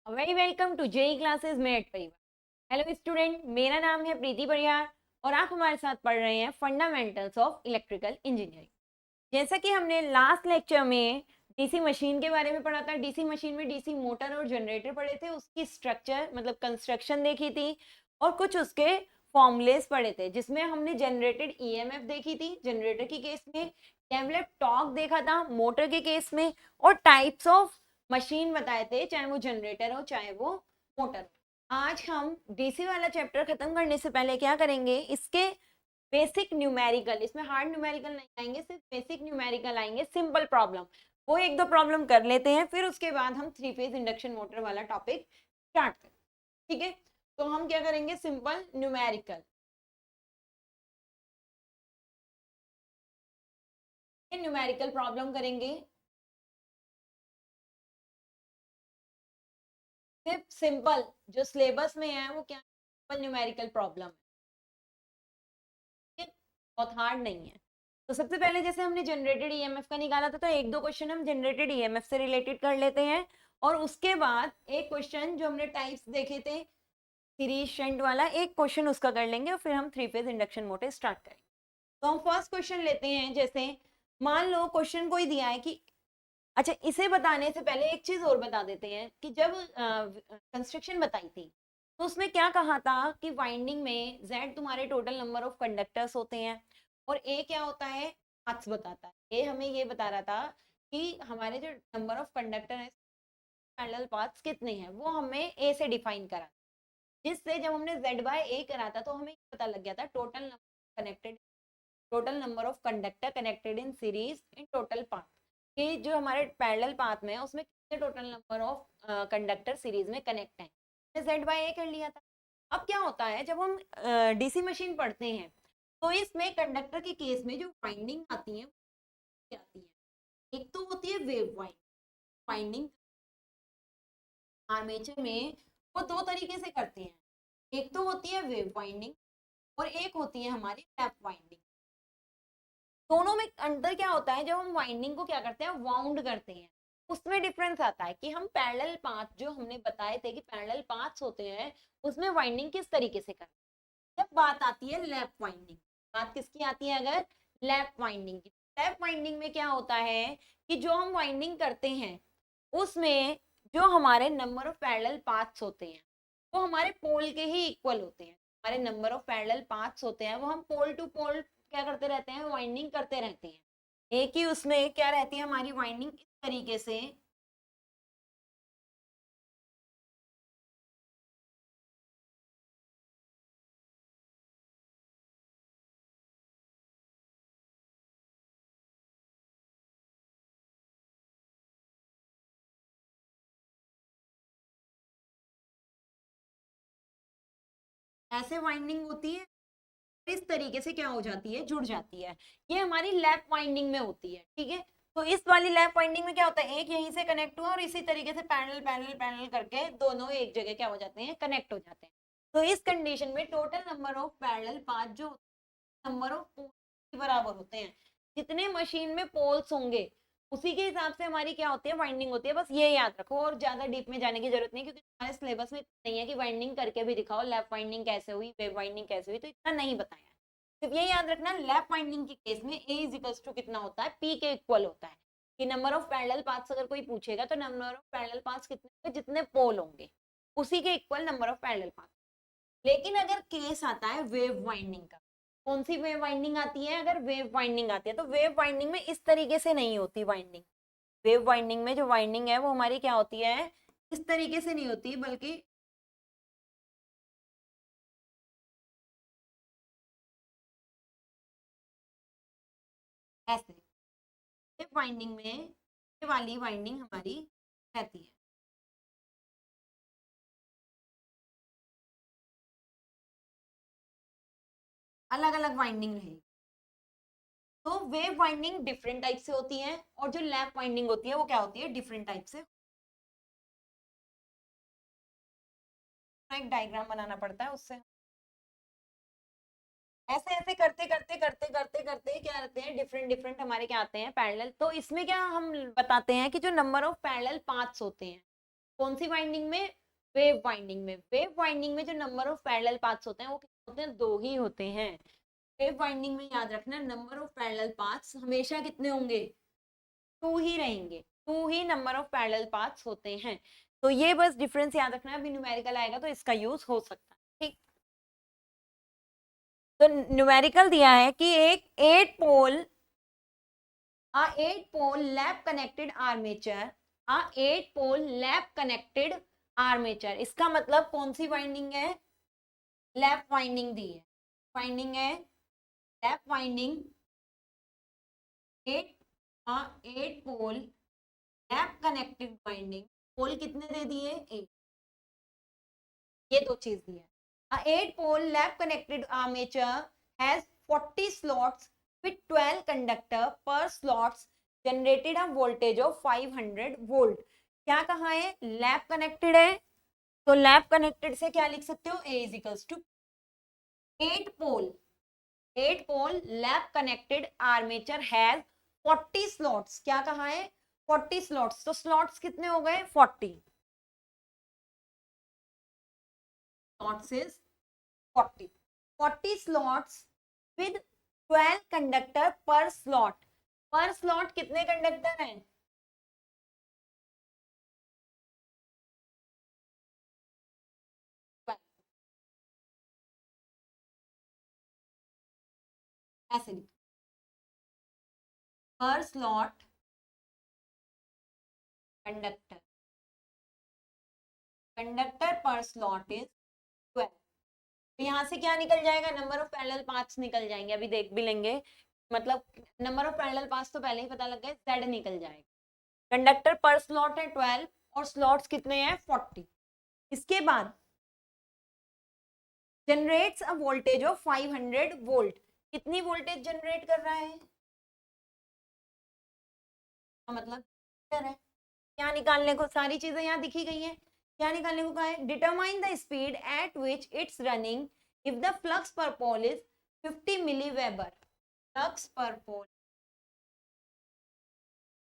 Very welcome to JE classes mate परिवार। Hello student, मेरा नाम है प्रीति परियार और आप हमारे साथ पढ़ रहे हैं फंडामेंटल्स ऑफ इलेक्ट्रिकल इंजीनियरिंग। जैसा कि हमने लास्ट लेक्चर में डीसी मशीन के बारे में पढ़ा था, डीसी मशीन में डीसी मोटर और जनरेटर पढ़े थे, उसकी स्ट्रक्चर मतलब कंस्ट्रक्शन देखी थी और कुछ उसके फॉर्मूलेस पढ़े थे, जिसमें हमने जनरेटेड ईएमएफ देखी थी जनरेटर की केस में, डेवलप टॉर्क देखा था मोटर के केस में, और टाइप्स ऑफ मशीन बताए थे, चाहे वो जनरेटर हो चाहे वो मोटर हो। आज हम डीसी वाला चैप्टर खत्म करने से पहले क्या करेंगे, इसके बेसिक न्यूमेरिकल, इसमें हार्ड न्यूमेरिकल नहीं आएंगे, सिर्फ बेसिक न्यूमेरिकल आएंगे, सिंपल प्रॉब्लम, वो एक दो प्रॉब्लम कर लेते हैं, फिर उसके बाद हम थ्री फेज इंडक्शन मोटर वाला टॉपिक स्टार्ट करें। ठीक है, तो हम क्या करेंगे, सिंपल न्यूमेरिकल न्यूमेरिकल प्रॉब्लम करेंगे। सिर्फ सिंपल जो सिलेबस में है वो क्या, सिंपल न्यूमेरिकल प्रॉब्लम है, बहुत हार्ड नहीं है। तो सबसे पहले जैसे हमने जनरेटेड ईएमएफ का निकाला था, तो एक दो क्वेश्चन हम जनरेटेड ईएमएफ से रिलेटेड कर लेते हैं, और उसके बाद एक क्वेश्चन जो हमने टाइप्स देखे थे सीरीज शंट वाला, एक क्वेश्चन उसका कर लेंगे और फिर हम three phase induction motor start करेंगे। तो हम फर्स्ट क्वेश्चन लेते हैं। जैसे मान लो क्वेश्चन कोई दिया है कि, अच्छा इसे बताने से पहले एक चीज और बता देते हैं कि जब कंस्ट्रक्शन बताई थी तो उसमें क्या कहा था कि वाइंडिंग में Z तुम्हारे टोटल नंबर ऑफ कंडक्टर्स होते हैं और A क्या होता है, पाथ्स बताता है। A हमें ये बता रहा था कि हमारे जो नंबर ऑफ कंडक्टर है, पैरेलल पाथ्स कितने हैं, वो हमें A से डिफाइन करा, जिससे जब हमने Z बाय A करा था तो हमें पता लग गया था total number connected, total number of conductor connected in series in total path, कि जो हमारे पैरेलल पाथ में है उसमें कितने total number of conductor series में कनेक्ट हैं, जेड बाय ए कर लिया था। अब क्या होता है जब हम डीसी मशीन पढ़ते हैं तो इसमें कंडक्टर के केस में जो वाइंडिंग आती है, आती है एक तो होती है वेव वाइंडिंग, आर्मेचर में वो दो तरीके से करते हैं, एक तो होती है वेव वाइंडिंग और एक होती है हमारी लैप वाइंडिंग। दोनों में अंतर क्या होता है, जब हम वाइंडिंग को क्या करते हैं, वाउंड करते हैं, उसमें डिफरेंस आता है कि हम पैरेलल पाथ जो हमने बताए थे कि पैरेलल पाथ्स होते हैं, उसमें वाइंडिंग किस तरीके से करते हैं। जब बात आती है लैप वाइंडिंग, बात किसकी आती है, अगर लैप वाइंडिंग की, लैप वाइंडिंग में क्या होता है कि जो हम वाइंडिंग करते हैं उसमें जो हमारे नंबर ऑफ पैरेलल पाथ्स होते हैं वो हमारे पोल के ही इक्वल होते हैं, हमारे नंबर ऑफ पैरेलल पाथ्स होते हैं वो हम पोल टू पोल क्या करते रहते हैं, वाइंडिंग करते रहते हैं। एक ही उसमें क्या रहती है हमारी वाइंडिंग इस तरीके से, ऐसे वाइंडिंग होती है, इस तरीके से क्या हो जाती है, जुड़ जाती है, ये हमारी लैप वाइंडिंग में होती है। ठीक है, तो इस वाली लैप वाइंडिंग में क्या होता है, एक यहीं से कनेक्ट हुआ और इसी तरीके से पैरेलल पैरेलल पैरेलल करके दोनों एक जगह क्या हो जाते हैं, कनेक्ट हो जाते हैं। तो इस कंडीशन में total number of parallel path जो नंबर ऑफ पोल्स के बराबर होते हैं, जितने मशीन में पोल्स होंगे उसी के हिसाब से हमारी क्या होती है, वाइंडिंग होती है। बस ये याद रखो और ज्यादा डीप में जाने की जरूरत नहीं, क्योंकि हमारे सिलेबस में नहीं है कि वाइंडिंग करके भी दिखाओ, लैप वाइंडिंग कैसे हुई, वेव वाइंडिंग कैसे हुई, तो इतना नहीं बताया है। सिर्फ ये याद रखना, लैप वाइंडिंग के केस में ए इज इक्वल्स टू कितना होता है, पी के इक्वल होता है, कि नंबर ऑफ पैरेलल पाथ्स अगर कोई पूछेगा तो नंबर ऑफ पैरेलल पाथ्स कितने होंगे, जितने पोल होंगे उसी के equal number of parallel paths. लेकिन अगर केस आता है वेव वाइंडिंग का, कौन सी वेव वाइंडिंग आती है, अगर वेव वाइंडिंग आती है तो वेव वाइंडिंग में इस तरीके से नहीं होती वाइंडिंग, वेव वाइंडिंग में जो वाइंडिंग है वो हमारी क्या होती है, इस तरीके से नहीं होती, बल्कि ऐसे, वेव वाइंडिंग में ये वाली वाइंडिंग हमारी रहती है, अलग अलग वाइंडिंग रहेगी। तो वेव वाइंडिंग डिफरेंट टाइप से होती है और जो लैप वाइंडिंग होती है वो क्या होती है, डिफरेंट टाइप से। एक डायग्राम बनाना पड़ता है उससे, ऐसे ऐसे करते करते करते करते करते क्या आते हैं, डिफरेंट डिफरेंट हमारे क्या आते हैं, पैरेलल। तो इसमें क्या हम बताते हैं कि जो नंबर ऑफ पैरेलल पाथ्स होते हैं कौन सी वाइंडिंग में? वेव वाइंडिंग में। वेव वाइंडिंग में जो नंबर ऑफ पैरेलल पाथ्स होते हैं वो कितने होते हैं? 2 ही होते हैं। वेव वाइंडिंग में याद रखना नंबर ऑफ पैरेलल पाथ्स हमेशा कितने होंगे? 2 ही रहेंगे। 2 ही नंबर ऑफ पैरेलल पाथ्स होते हैं। तो ये बस डिफरेंस याद रखना है, अभी न्यूमेरिकल आएगा तो इसका यूज हो सकता है। ठीक, तो न्यूमेरिकल दिया है कि एक 8 pole lap connected armature, 8 pole lap connected armature, इसका मतलब कौन सी वाइंडिंग है? लैप वाइंडिंग दी है, वाइंडिंग है lap winding. 8 pole lap connected winding, पोल कितने दे दिए? 8, ये 2 चीज दी है। 8 pole lap connected armature has 40 slots with 12 conductor per slots generated a voltage of 500 volt। क्या कहा है? लैप कनेक्टेड है, तो लैप कनेक्टेड से क्या लिख सकते हो? A is equals to 8 pole lap connected armature has 40 slots। क्या कहा है? 40 slots। तो slots कितने हो गए? 40। slots is 40 slots with 12 conductor पर स्लॉट। पर स्लॉट कितने कंडक्टर हैं? ऐसे लिखो, पर स्लॉट कंडक्टर, कंडक्टर पर स्लॉट इज 12। तो यहाँ से क्या निकल जाएगा? नंबर ऑफ पैरेलल पाथ्स निकल जाएंगे, अभी देख भी लेंगे। मतलब नंबर ऑफ पैरेलल पाथ्स तो पहले ही पता लग गए, Z निकल जाएगा। कंडक्टर पर स्लॉट है 12 और स्लॉट्स कितने हैं? 40। इसके बाद generates a voltage of 500 volt. कितनी वोल्टेज जनरेट कर रहा है? मतलब है क्या निकालने को? सारी चीजें यहाँ दिखी गई हैं। क्या निकालने को कहा है? Determine the speed at which it's running if the flux पर pole is 50 milli weber. Flux पर पोल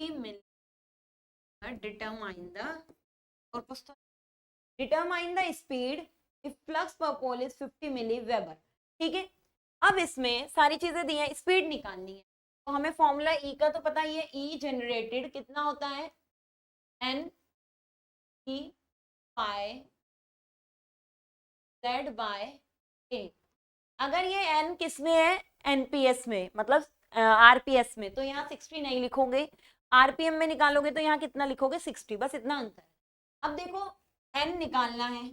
50 मिली, डिटरमाइन द, और कुछ तो, determine the speed if flux पर पोल इज 50 मिली वेबर। ठीक है, अब इसमें सारी चीजें दी हैं, स्पीड निकालनी है। तो हमें फॉर्मूला ई का तो पता ही है, ई जनरेटेड कितना होता है? N E by Z by A. अगर ये n किस में है? एनपीएस में, मतलब आरपीएस में, तो यहाँ 60 नहीं लिखोगे। आरपीएम में निकालोगे तो यहाँ कितना लिखोगे? 60। बस इतना अंतर है। अब देखो n निकालना है,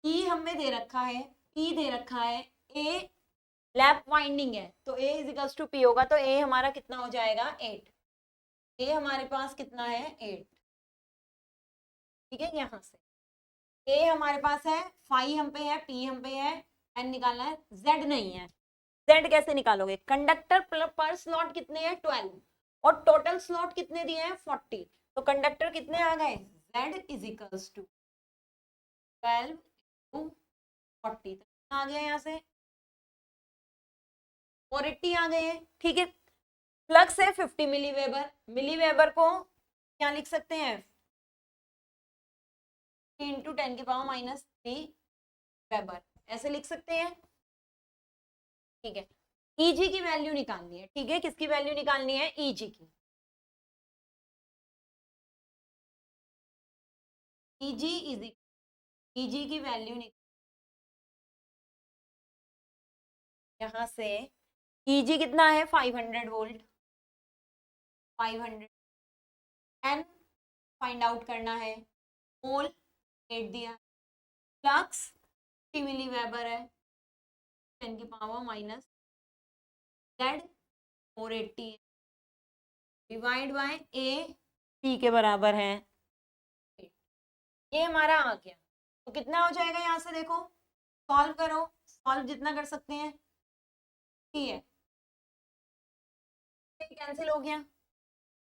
ई हमें दे रखा है, p दे रखा है, a लैप वाइंडिंग है, तो a is equals to p होगा, तो a हमारा कितना हो जाएगा? 8। a हमारे पास कितना है? 8। ठीक है, यहाँ से a हमारे पास है, फाई हम पे है, p हम पे है, n निकालना है, z नहीं है। z कैसे निकालोगे? कंडक्टर पर स्लॉट कितने हैं? 12, और टोटल स्लॉट कितने दिए हैं? 40। तो कंडक्टर कितने आ गए? z is equals to 12 to 40। तो आ गया यहाँ से 480 आ गए हैं। ठीक है, फ्लक्स है 50 मिली वेबर। मिली वेबर को क्या लिख सकते हैं? इंटू 10 की पावर -3 वेबर, ऐसे लिख सकते हैं। ठीक है, ईजी की वैल्यू निकालनी है। ठीक है, किसकी वैल्यू निकालनी है? ईजी की। ईजी इज, ईजी की वैल्यू यहाँ से, ईजी कितना है? 500 वोल्ट। 500 एन फाइंड आउट करना है, मोल 8 दिया, फ्लक्स 50 मिली वेबर है, 10 की power minus Z 480 divide by A, P के बराबर है। ये हमारा आ गया। तो कितना हो जाएगा? यहाँ से देखो, सॉल्व करो, सॉल्व जितना कर सकते हैं। ठीक है, कैंसिल हो गया,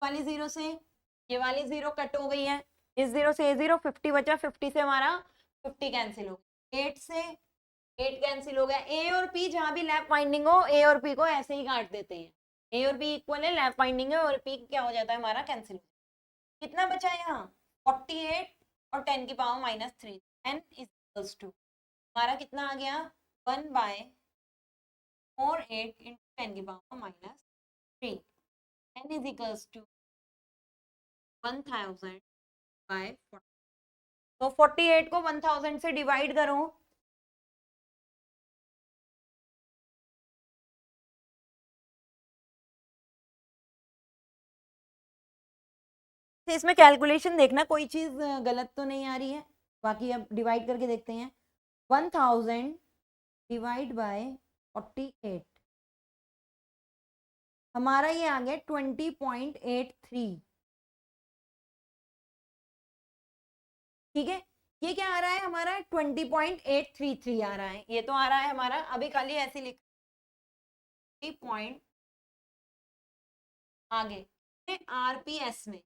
वाली जीरो से ये वाली जीरो कट हो गई है, इस जीरो से ये जीरो, 50 बचा, 50 से हमारा 50 कैंसिल हो गया, 8 से 8 कैंसिल हो गया। ए और पी जहां भी लैप वाइंडिंग हो, ए और पी को ऐसे ही काट देते हैं। ए और पी इक्वल है, लैप वाइंडिंग है, और पी क्या हो जाता है हमारा? कैंसिल। कितना बचा यहाँ? 48 और 10 की power -3, n is equals to हमारा कितना आ गया 1/48 इंटू 10 की power -3, n is equals to 1000 by 40। तो 48 को 1000 से डिवाइड करो, इसमें कैलकुलेशन देखना कोई चीज गलत तो नहीं आ रही है। बाकी अब डिवाइड करके देखते हैं। 1000 डिवाइड बाय 48 हमारा ये आ गया 20.83। ठीक है, ये क्या आ रहा है हमारा 20.833 आ रहा है, ये तो आ रहा है हमारा। अभी खाली ऐसे लिख पॉइंट आगे आरपीएस में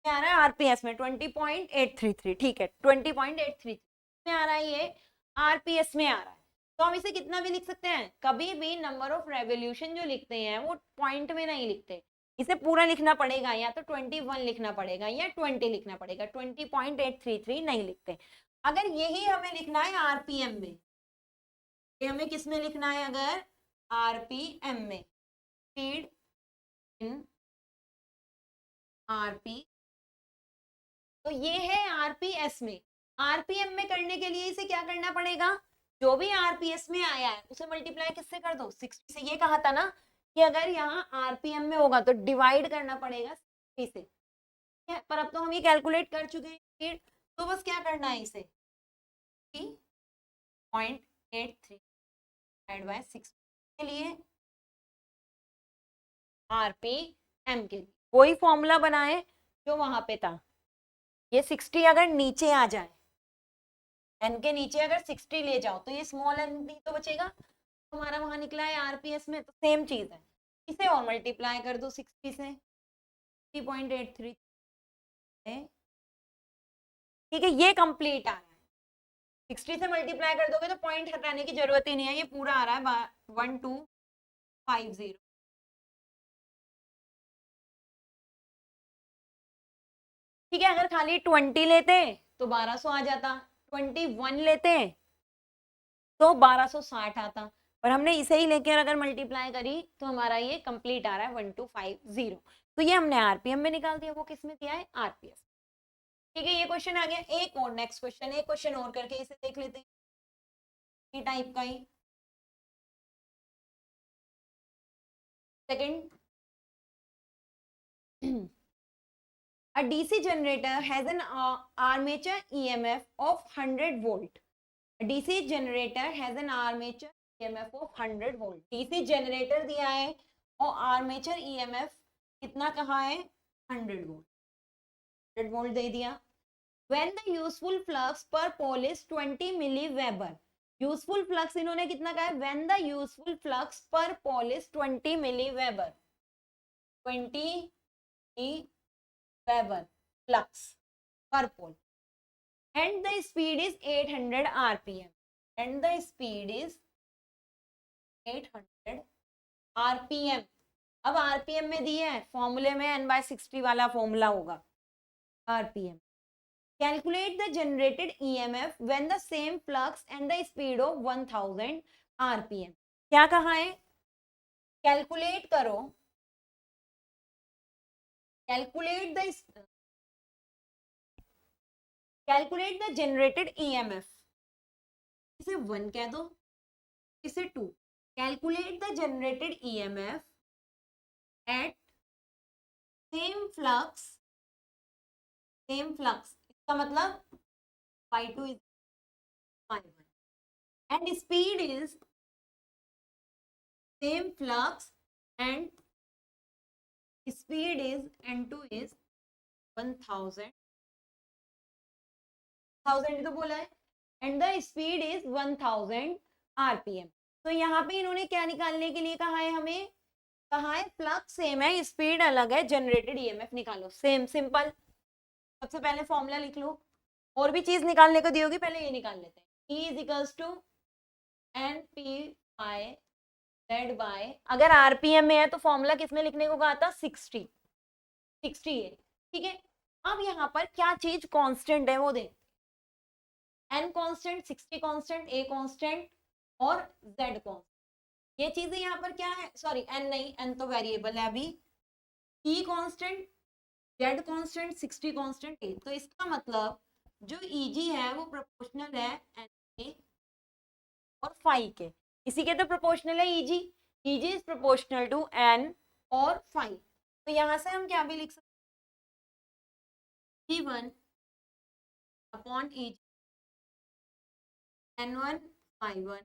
क्या आ रहा है, आरपीएस में 20.833। ठीक है, 20.833 में आ रहा है, ये आरपीएस में आ रहा है। तो हम इसे कितना भी लिख सकते हैं। कभी भी नंबर ऑफ रेवोल्यूशन जो लिखते हैं वो पॉइंट में नहीं लिखते, इसे पूरा लिखना पड़ेगा, या तो 21 लिखना पड़ेगा या 20 लिखना पड़ेगा, 20.833 नहीं लिखते। अगर यही हमें लिखना है आरपीएम में, ये हमें किस में लिखना है, अगर आरपीएम में, स्पीड इन आरपी, तो ये है आरपीएस में। आरपीएम में करने के लिए इसे क्या करना पड़ेगा, जो भी आरपीएस में आया है उसे मल्टीप्लाई किससे कर दो, 60 से। ये कहा था ना कि अगर यहाँ आरपीएम में होगा तो डिवाइड करना पड़ेगा 60 से, पर अब तो हम ये कैलकुलेट कर चुके हैं स्पीड, तो बस क्या करना है, इसे 0.83 डिवाइड बाय 60 के लिए आरपीएम के लिए वही फॉर्मूला बनाए जो वहां पे था। ये 60 अगर नीचे आ जाए, एन के नीचे अगर 60 ले जाओ तो ये स्मॉल एन भी तो बचेगा, हमारा वहां निकला है आरपीएस में, तो सेम चीज है। इसे और मल्टीप्लाई कर दो 60 से, 3.83। ठीक है, ये कंप्लीट आ रहा है। 60 से मल्टीप्लाई कर दोगे तो पॉइंट हटाने की जरूरत ही नहीं है, ये पूरा आ रहा है 1250। ठीक है, अगर खाली 20 लेते तो 1200 आ जाता, 21 लेते तो 1260 आता, पर हमने इसे ही लेकर अगर मल्टीप्लाई करी तो हमारा ये कंप्लीट आ रहा है 1250। तो ये हमने आरपीएम में निकाल दिया, वो किस में दिया है, आरपीएस। ठीक है, ये क्वेश्चन आ गया। एक और नेक्स्ट क्वेश्चन, एक क्वेश्चन और करके इसे देख लेते हैं, ये टाइप का ही। Second, a DC generator has an armature EMF of 100 volt. A DC generator has an armature EMF of 100 volt. DC generator दिया है और armature EMF कितना कहा है, 100 volt. 100 volt दे दिया। When the useful flux per pole is 20 milliweber. Useful flux इन्होंने कितना कहा है, when the useful flux per pole is 20 milliweber. 20 milliweber flux per pole. And the speed is 800 rpm. And the speed is 800 rpm. अब rpm में दिए है, फॉर्मूले में n/60 वाला फॉर्मूला होगा rpm. Calculate the generated EMF when the same flux and the speed of 1000 rpm. क्या कहा है, कैलकुलेट करो, कैलकुलेट द जनरेटेड EMF, इसे 1 कह दो, इसे 2। Calculate the generated EMF at same flux, इसका मतलब y2 is y1 and speed is same flux and speed is n2 is 1000 तो बोला है, and the speed is 1000 rpm. तो यहाँ पे इन्होंने क्या निकालने के लिए कहा है, हमें कहा है फ्लक्स सेम है, स्पीड अलग है, जनरेटेड ईएमएफ निकालो। Same, simple. सबसे पहले फॉर्मूला लिख लो, और भी चीज निकालने को दी होगी, पहले ये निकाल लेते हैं। E is equals to N P I Z by, अगर आरपीएम में है तो फॉर्मूला किसमें लिखने को कहा था, 60 है। ठीक है, अब यहाँ पर क्या चीज कांस्टेंट है वो देख, n constant, 60 constant, a constant और z कांस्टेंट। ये चीजें यहाँ पर क्या है, सॉरी n नहीं, n तो वेरिएबल है अभी, e constant, z constant, 60 constant, a। तो इसका मतलब जो eg है वो प्रोपोर्शनल है n के और फाई के। इसी के तो प्रोपोर्शनल है eg, eg is proportional to n और फाई। तो यहाँ से हम क्या भी लिख सकते हैं, g1 अपॉन eg n1 फाई1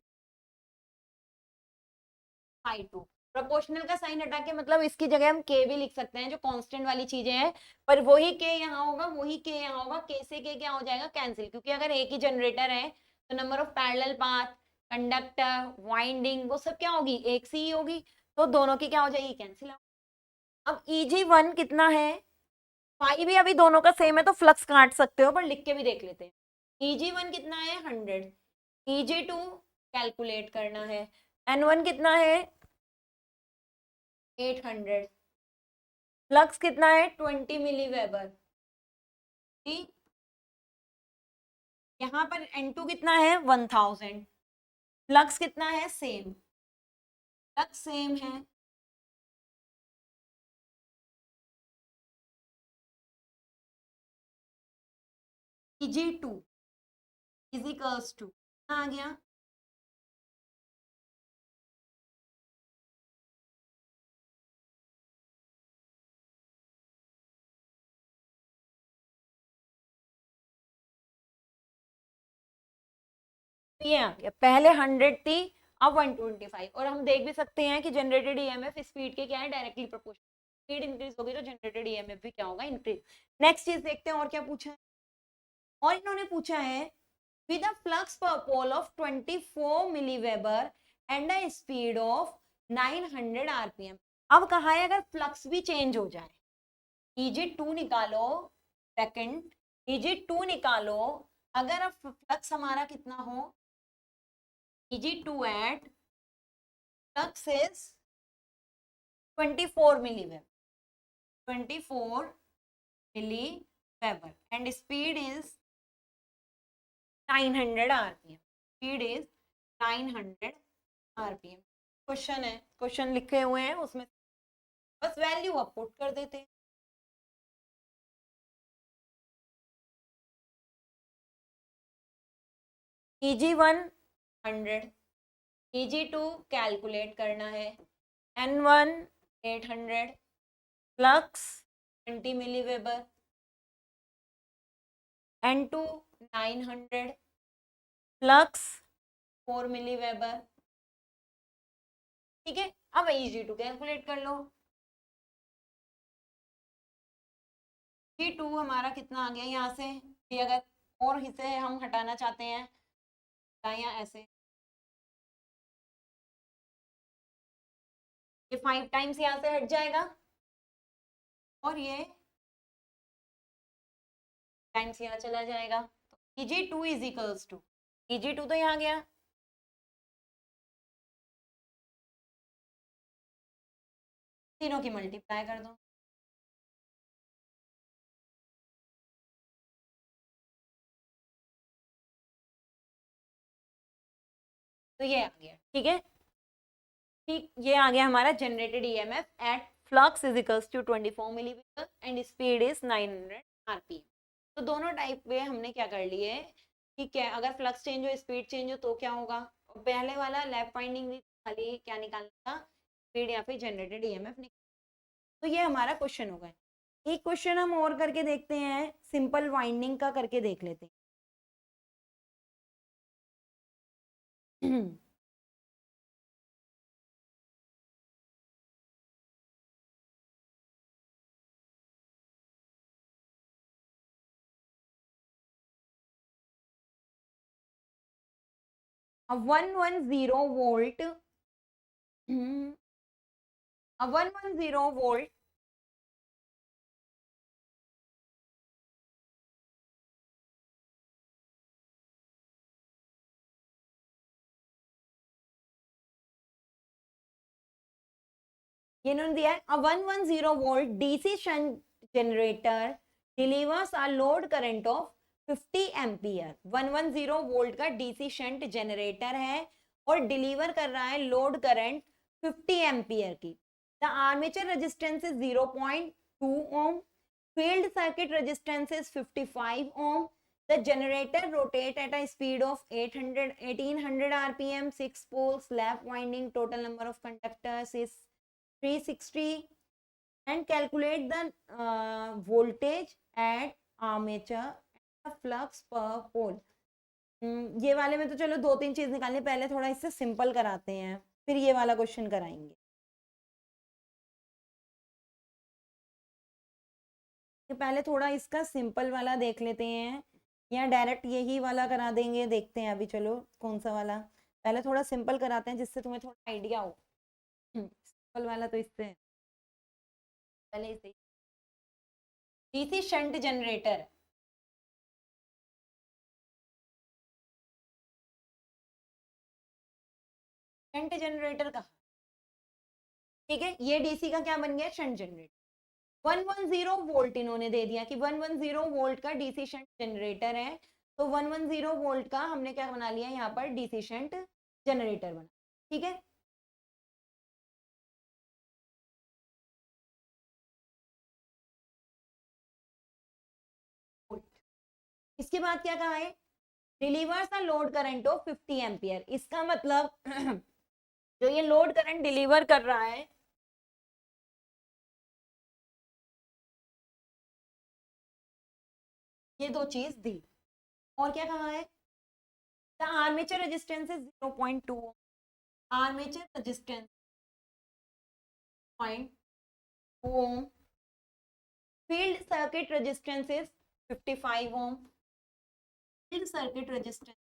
फाई2। प्रोपोर्शनल का साइन हटा के मतलब इसकी जगह हम के भी लिख सकते हैं, जो कांस्टेंट वाली चीजें हैं, पर वही के यहाँ होगा, वही के यहाँ होगा, के से के क्या हो जाएगा, कैंसिल, क्योंकि अगर एक ही जनरेटर है तो number of parallel path, conductor, winding, वो सब क्या होगी, एक सी ही होगी, तो दोनों की क्या हो जाएगी, कैंसिल। अब Eg1 कितना है, फाई भी अभी दोनों का सेम है तो फ्लक्स काट सकते हो, पर लिख के भी देख लेते हैं। Eg1 कितना है 100, Eg2 कैलकुलेट करना है, N1 कितना है 800, फ्लक्स कितना है 20 मिली वेबर, ठीक। यहाँ पर N2 कितना है 1000, फ्लक्स कितना है सेम, फ्लक्स सेम है, Eg2 इज इक्वल्स टू आ गया, ये आ गया, पहले 100 थी अब 125। और हम देख भी सकते हैं कि जनरेटेड ईएमएफ स्पीड के क्या है, डायरेक्टली प्रोपोर्शनल। स्पीड इंक्रीज होगी तो जनरेटेड ईएमएफ भी क्या होगा, इंक्रीज। नेक्स्ट चीज देखते हैं और क्या पूछा है, और इन्होंने पूछा है with a flux per pole of 24 milliweber and a speed of 900 rpm। अब कहा है अगर फ्लक्स भी चेंज हो जाए, Eg2 निकालो, सेकंड Eg2 निकालो, अगर अब फ्लक्स हमारा कितना हो, Eg2 at flux is 24 milliweber, 24 milliweber and speed is 900 rpm, speed is 900 rpm। Question है, क्वेश्चन लिखे हुए हैं उसमें बस वैल्यू आप पुट कर देते हैं। Eg1 100, Eg2 कैलकुलेट करना है, N1 800, फ्लक्स 20 मिली वेबर, N2 900, फ्लक्स 4 मिली वेबर, ठीक है। अब Eg2 कैलकुलेट कर लो, G2 हमारा कितना आ गया यहाँ से भी, अगर और हिस्से हम हटाना चाहते हैं या ऐसे, ये 5 टाइम्स यहाँ से हट जाएगा और ये टाइम्स यहाँ चला जाएगा, तो Eg2 is equals to, Eg2 तो यहाँ गया, तीनों की मल्टीप्लाई कर दो, तो ये आ गया, ठीक है। ठीक, ये आ गया हमारा generated EMF at flux is equals to 24 millimetre and speed is 900 RPM. तो दोनों टाइप पे हमने क्या कर लिए, ठीक है, अगर फ्लक्स चेंज हो, स्पीड चेंज हो तो क्या होगा। पहले वाला लैप वाइंडिंग खाली क्या निकालना था, स्पीड या फिर जनरेटेड ईएमएफ निकाल। तो ये हमारा क्वेश्चन हो गया। एक क्वेश्चन हम और करके देखते हैं, सिंपल वाइंडिंग का करके देख लेते हैं। 110 वोल्ट, 110 वोल्ट ये इन्होंने दिया है, 110 volt DC shunt generator delivers a load current of 50 ampere, 110 volt का डीसी शंट जनरेटर है और डिलीवर कर रहा है लोड करंट 50 एम्पियर की। The armature resistance is 0.2 ohm, field circuit resistance is 55 ohm, the generator rotate at a speed of 1800 rpm, 6 poles, lap winding, total number of conductors is 360, and calculate the voltage at armature and the flux per pole. ये वाले में तो चलो दो तीन चीज निकालने, पहले थोड़ा इससे सिंपल कराते हैं, फिर ये वाला क्वेश्चन कराएंगे। पहले थोड़ा इसका सिंपल वाला देख लेते हैं या डायरेक्ट यही वाला करा देंगे, देखते हैं अभी। चलो कौन सा वाला, पहले थोड़ा सिंपल कराते हैं जिससे तुम्हें थोड़ा आइडिया हो। सिंपल वाला तो इससे पहले इसे DC shunt generator, shunt generator का, ठीक है, ये डीसी का क्या बन गया, शंट जनरेटर। 110 वोल्ट इन्होंने दे दिया कि 110 वोल्ट का डीसी शंट जनरेटर है, तो 110 वोल्ट का हमने क्या बना लिया यहाँ पर, डीसी शंट जनरेटर बना, ठीक है। इसके बाद क्या कहा है, delivers a load current of 50 ampere, इसका मतलब जो ये लोड करंट डिलीवर कर रहा है, ये दो चीज दी, और क्या कहा है, the armature resistance is 0.2 ohm, armature resistance 0.2 ohm, field circuit resistance is 55 ohm, field circuit resistance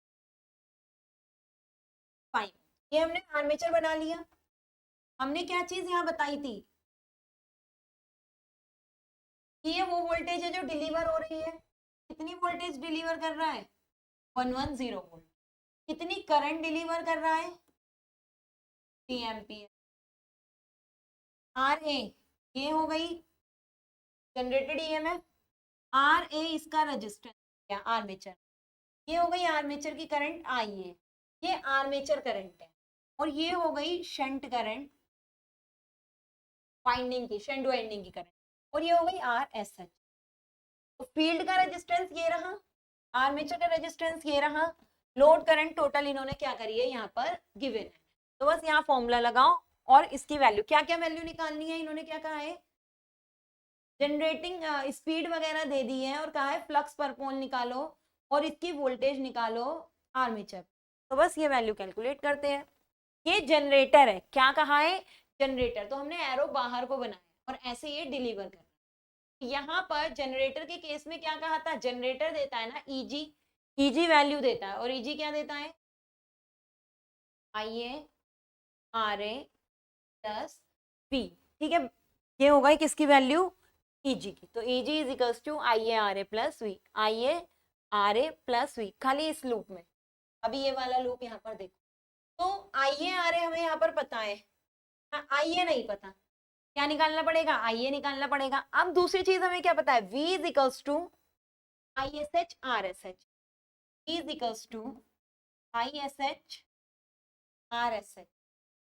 5, ये हमने आर्मेचर बना लिया। हमने क्या चीज यहाँ बताई थी कि ये वो वोल्टेज है जो डिलीवर हो रही है, कितनी वोल्टेज डिलीवर कर रहा है, 110 वोल्ट, कितनी करंट डिलीवर कर रहा है, 3 एम्पियर। आर ए, ये हो गई जनरेटेड ईएमएफ, आर ए इसका रजिस्टेंस क्या, आर्मेचर, ये हो गई आर्मेचर की करंट आई है, ये आर्मेचर करंट है, और ये हो गई शंट करंट, वाइंडिंग की, शंट वाइंडिंग की करंट, और ये हो गई आर एस एच। तो फील्ड का रेजिस्टेंस ये रहा, आर्मेचर का रेजिस्टेंस ये रहा, लोड करंट टोटल इन्होंने क्या करी है यहाँ पर गिवन है, तो बस यहाँ फॉर्मूला लगाओ और इसकी वैल्यू, क्या क्या वैल्यू निकालनी है, इन्होंने क्या कहा है, जनरेटिंग स्पीड वगैरह दे दी है और कहा है फ्लक्स पर पोल निकालो और इसकी वोल्टेज निकालो आर्मेचर, तो बस ये वैल्यू कैलकुलेट करते हैं। ये जनरेटर है, क्या कहा है, जनरेटर, तो हमने एरो बाहर को बनाया और ऐसे ये डिलीवर कर, यहाँ पर जनरेटर के केस में क्या कहा था, जनरेटर देता है ना ईजी, ईजी वैल्यू देता है, और ईजी क्या देता है, I A R A plus V, ठीक है, ये होगा किसकी वैल्यू, ईजी की, तो E G is equals to I A R A plus V, I A R A plus V, खाली इस लूप में। अभी ये वाला लूप यहाँ पर देखो, तो आई ए आर ए हमें यहाँ पर पता है, आई ए नहीं पता, क्या निकालना पड़ेगा, आई ए निकालना पड़ेगा। अब दूसरी चीज हमें क्या पता है, V is equals to I S H R S H, V is equals to I S H R S H,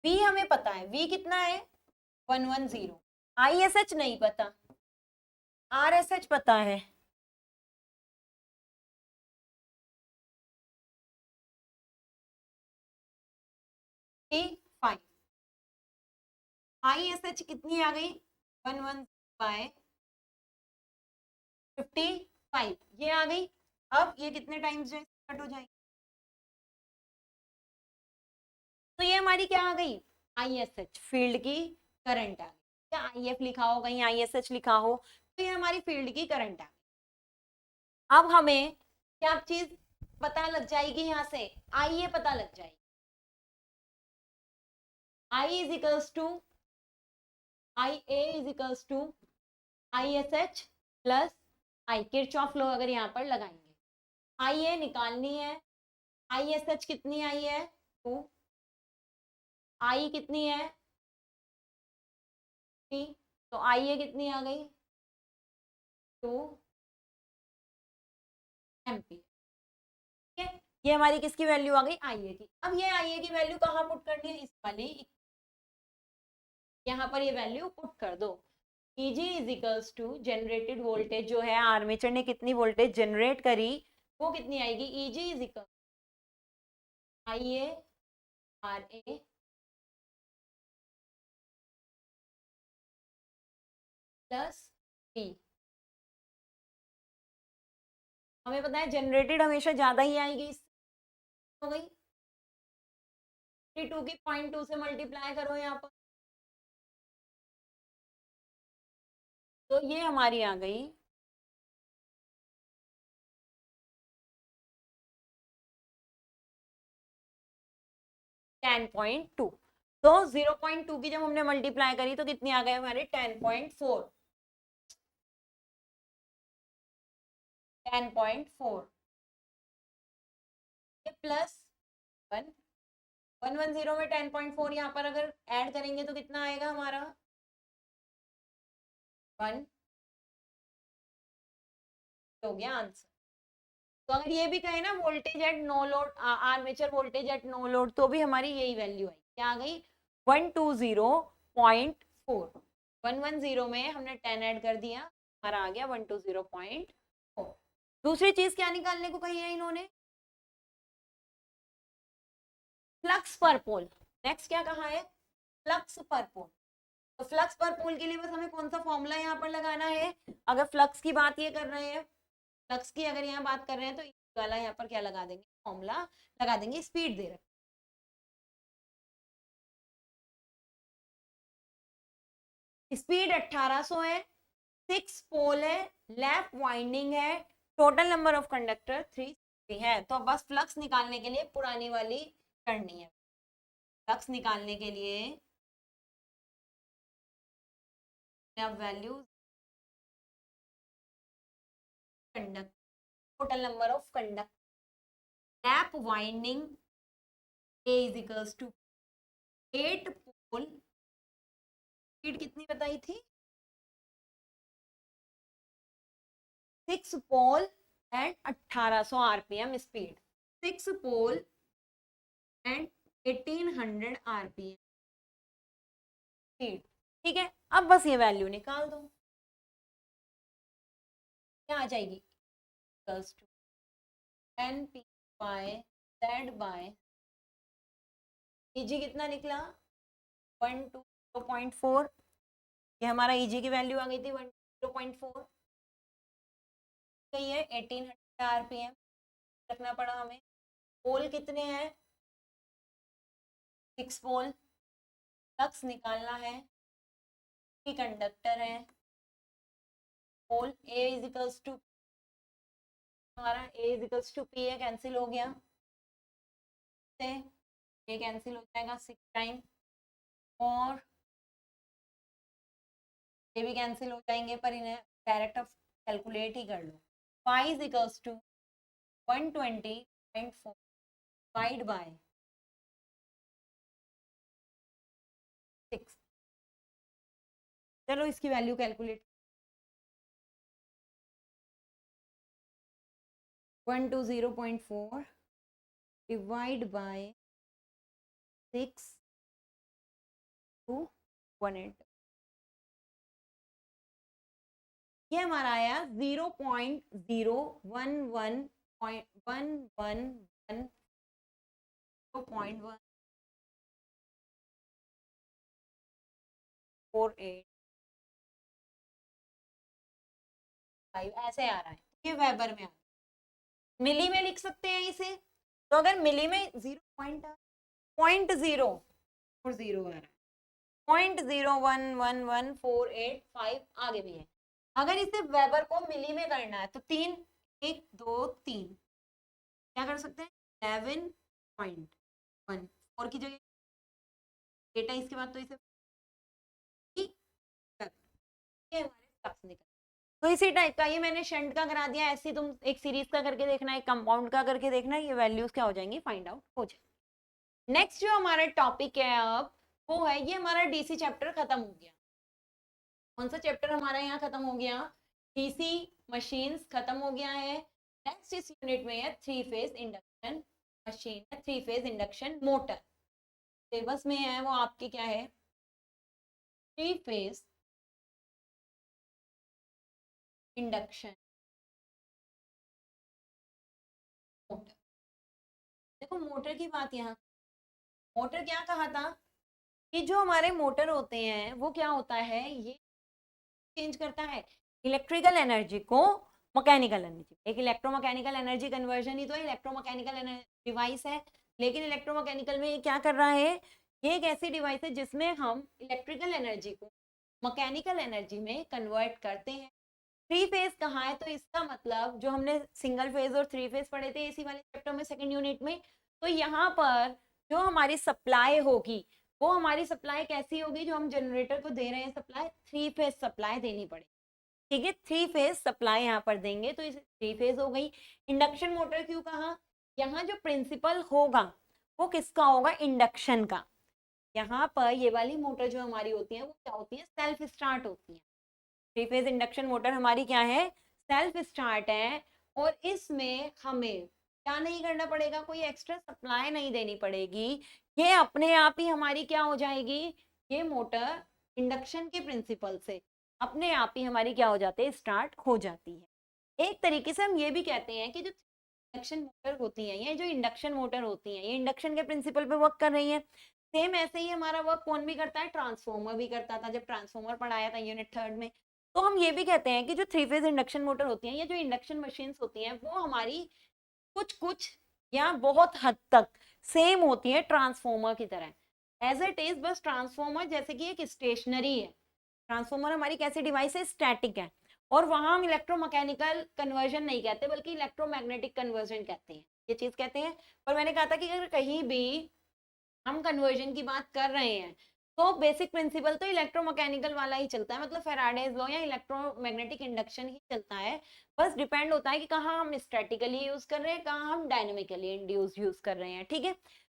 V हमें पता है, V कितना है 110, आई एस एच नहीं पता, आर एस एच पता है, T5, आई एस एच कितनी आ गई 11 बाय 55, ये आ गई। अब ये कितने टाइम्स जो कट हो जाएगी, तो ये हमारी क्या आ गई, आई एस एच, फील्ड की करंट आ गई, क्या आई एफ लिखा हो कहीं आई एस एच लिखा हो, तो ये हमारी फील्ड की करंट आ गई। अब हमें क्या चीज पता लग जाएगी, यहाँ से आई ए पता लग जाएगी, I is equals to I A is equals to I S H plus I, Kirchhoff law अगर यहाँ पर लगाएंगे, आई ए निकालनी है, आई एस एच कितनी आई है 2, आई कितनी है 3, तो आई ए कितनी आ गई 2, एम्पियर। ठीक है, ये हमारी किसकी वैल्यू आ गई, आईए की। अब ये आईए की वैल्यू कहाँ पुट करनी है, इस वाली यहाँ पर ये वैल्यू पुट कर दो। Eg is equals to generated voltage जो है, आर्मेचर ने कितनी वोल्टेज जनरेट करी वो कितनी आएगी, Eg इज इक्वल आईए आर ए प्लस पी। हमें पता है जनरेटेड हमेशा ज्यादा ही आएगी, हो गई 2 की 0.2 से मल्टीप्लाई करो यहाँ पर, तो ये हमारी आ गई 10.2। तो 0.2 की जब हमने मल्टीप्लाई करी तो कितनी आ गए हमारे 10.4। 10.4 प्लस 110 में 10.4 यहाँ पर अगर ऐड करेंगे तो कितना आएगा हमारा 1 हो गया आंसर। तो अगर ये भी कहे ना voltage at no load, armature voltage at no load, तो भी हमारी यही वैल्यू आई, क्या आ गई 120.4। 110 में हमने 10 ऐड कर दिया, हमारा आ गया 120.4। दूसरी चीज क्या निकालने को कही है इन्होंने, फ्लक्स पर पोल। नेक्स्ट क्या कहा है, फ्लक्स पर पोल। तो फ्लक्स पर पोल के लिए बस हमें कौन सा फॉर्मूला यहाँ पर लगाना है, अगर फ्लक्स की बात ये कर रहे हैं, फ्लक्स की अगर यहाँ बात कर रहे हैं तो वाला यहाँ पर क्या लगा देंगे, फॉर्मूला लगा देंगे, स्पीड दे रहे स्पीड 1800 है, 6 पोल है, लैप वाइंडिंग है, टोटल नंबर ऑफ कंडक्टर 3 है। तो बस फ्लक्स निकालने के लिए पुरानी वाली करनी है, फ्लक्स निकालने के लिए value conduct, total number of conductor, lap winding A is equals to 8 pole, speed कितनी बताई थी 6 pole and 1800 RPM speed, 6 pole and 1800 RPM speed. ठीक है, अब बस ये वैल्यू निकाल दो, क्या आ जाएगी, equals to NP by Z by Eg कितना निकला 120.4, ये हमारा Eg की वैल्यू आ गई थी 120.4, है 1800 आरपीएम रखना पड़ा हमें। पोल कितने हैं 6 पोल, फ्लक्स निकालना है, कंडक्टर है, pole A is equals to, हमारा A is equals to P है, कैंसिल हो गया, से ये कैंसिल हो जाएगा 6 टाइम, और ये भी कैंसिल हो जाएंगे, पर इन्हें डायरेक्ट ऑफ कैलकुलेट ही कर लो। Five is equals to 120.4 divide by 6। चलो इसकी value calculate, 120.4 divide by 6 to 18, ये हमारा आया 0.11 ऐसे आ रहा है, ये वेबर में आ रहा है। मिली में लिख सकते हैं इसे, तो अगर मिली में 0.0 और 0 आ रहा है, 0.0111485 आगे भी है। अगर इसे वेबर को मिली में करना है तो 3 1 2 3 क्या कर सकते हैं 11.14 की जगह डेटा, इसके बाद तो इसे तो इसी टाइप का ये मैंने शंट का करा दिया, ऐसे तुम एक सीरीज का करके देखना, एक कंपाउंड का करके देखना, ये वैल्यूज क्या हो जाएंगी फाइंड आउट हो जाए। नेक्स्ट जो हमारा टॉपिक है अब वो है, ये हमारा डीसी चैप्टर खत्म हो गया। कौन सा चैप्टर हमारा यहाँ खत्म हो गया, डीसी मशीन्स खत्म हो गया है। नेक्स्ट इस यूनिट में है 3 फेज इंडक्शन मशीन है, 3 फेज इंडक्शन मोटर। सिलेबस में है वो आपके क्या है, 3 फेज इंडक्शन मोटर। देखो मोटर की बात, यहाँ मोटर क्या कहा था कि जो हमारे मोटर होते हैं वो क्या होता है, ये चेंज करता है इलेक्ट्रिकल एनर्जी को मैकेनिकल एनर्जी। एक इलेक्ट्रोमैकेनिकल एनर्जी कन्वर्जन ही तो इलेक्ट्रोमैकेनिकल डिवाइस है। लेकिन इलेक्ट्रोमैकेनिकल में ये क्या कर रहा है, ये एक ऐसी डिवाइस है जिसमें हम इलेक्ट्रिकल एनर्जी को मैकेनिकल एनर्जी में कन्वर्ट करते हैं। 3 फेज कहाँ है, तो इसका मतलब जो हमने सिंगल फेज और 3 फेज पढ़े थे इसी वाले चैप्टर में सेकंड यूनिट में, तो यहाँ पर जो हमारी सप्लाई होगी वो हमारी सप्लाई कैसी होगी, जो हम जनरेटर को दे रहे हैं सप्लाई, 3 फेज सप्लाई देनी पड़ेगी। ठीक है, 3 फेज सप्लाई यहाँ पर देंगे तो इसे 3 फेज हो गई। इंडक्शन मोटर क्यों कहा, यहाँ जो प्रिंसिपल होगा वो किसका होगा, इंडक्शन का। यहाँ पर ये वाली मोटर जो हमारी होती है वो क्या होती है, सेल्फ स्टार्ट होती है। 3 फेज इंडक्शन मोटर हमारी क्या है, सेल्फ स्टार्ट है। और इसमें हमें क्या नहीं करना पड़ेगा, कोई एक्स्ट्रा सप्लाई नहीं देनी पड़ेगी, ये अपने आप ही हमारी क्या हो जाएगी, ये मोटर इंडक्शन के प्रिंसिपल से अपने आप ही हमारी क्या हो जाती है, स्टार्ट हो जाती है। एक तरीके से हम ये भी कहते हैं कि जो इंडक्शन मोटर होती है, ये जो इंडक्शन मोटर होती है ये इंडक्शन के प्रिंसिपल पे वर्क कर रही है। सेम ऐसे ही हमारा वर्क कौन भी करता है, ट्रांसफॉर्मर भी करता था, जब ट्रांसफॉर्मर पढ़ाया था यूनिट 3 में। तो हम ये भी कहते हैं कि जो 3 फेज इंडक्शन मोटर होती हैं या जो इंडक्शन मशीन्स होती हैं वो हमारी कुछ कुछ या बहुत हद तक सेम होती है ट्रांसफॉर्मर की तरह, एज इट इज। बस ट्रांसफॉर्मर जैसे कि एक स्टेशनरी है, ट्रांसफॉर्मर हमारी कैसी डिवाइस है, स्टैटिक है। और वहां हम इलेक्ट्रोमैकेनिकल कन्वर्जन नहीं कहते बल्कि इलेक्ट्रोमैग्नेटिक कन्वर्जन कहते हैं, ये चीज कहते हैं। पर मैंने कहा था कि अगर कहीं भी हम कन्वर्जन की बात कर रहे हैं तो बेसिक प्रिंसिपल तो इलेक्ट्रोमैकेनिकल वाला ही चलता है, मतलब फैराडेज लॉ या इलेक्ट्रोमैग्नेटिक इंडक्शन ही चलता है। बस डिपेंड होता है कि कहाँ हम स्टैटिकली यूज कर रहे हैं, कहाँ हम डायनेमिकली इंड्यूस यूज कर रहे हैं। ठीक है,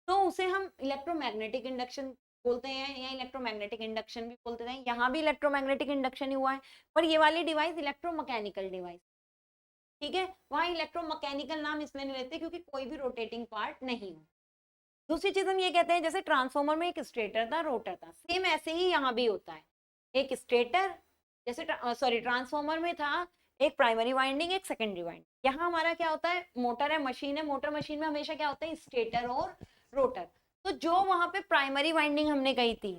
तो उसे हम इलेक्ट्रोमैग्नेटिक इंडक्शन बोलते हैं या इलेक्ट्रोमैग्नेटिक इंडक्शन भी बोलते हैं। यहाँ भी इलेक्ट्रोमैग्नेटिक इंडक्शन ही हुआ है, पर ये वाली डिवाइस इलेक्ट्रोमैकेनिकल डिवाइस। ठीक है, वहाँ इलेक्ट्रोमैकेनिकल नाम इसलिए नहीं लेते क्योंकि कोई भी रोटेटिंग पार्ट नहीं हो। दूसरी चीज हम ये कहते हैं, जैसे ट्रांसफॉर्मर में एक स्टेटर था रोटर था, सेम ऐसे ही यहाँ भी होता है, एक स्टेटर, जैसे सॉरी ट्रांसफॉर्मर में था एक प्राइमरी वाइंडिंग एक सेकेंडरी वाइंडिंग। यहाँ हमारा क्या होता है, मोटर है, मशीन है, मोटर मशीन में हमेशा क्या होता है, स्टेटर और रोटर। तो जो वहां पे प्राइमरी वाइंडिंग हमने कही थी,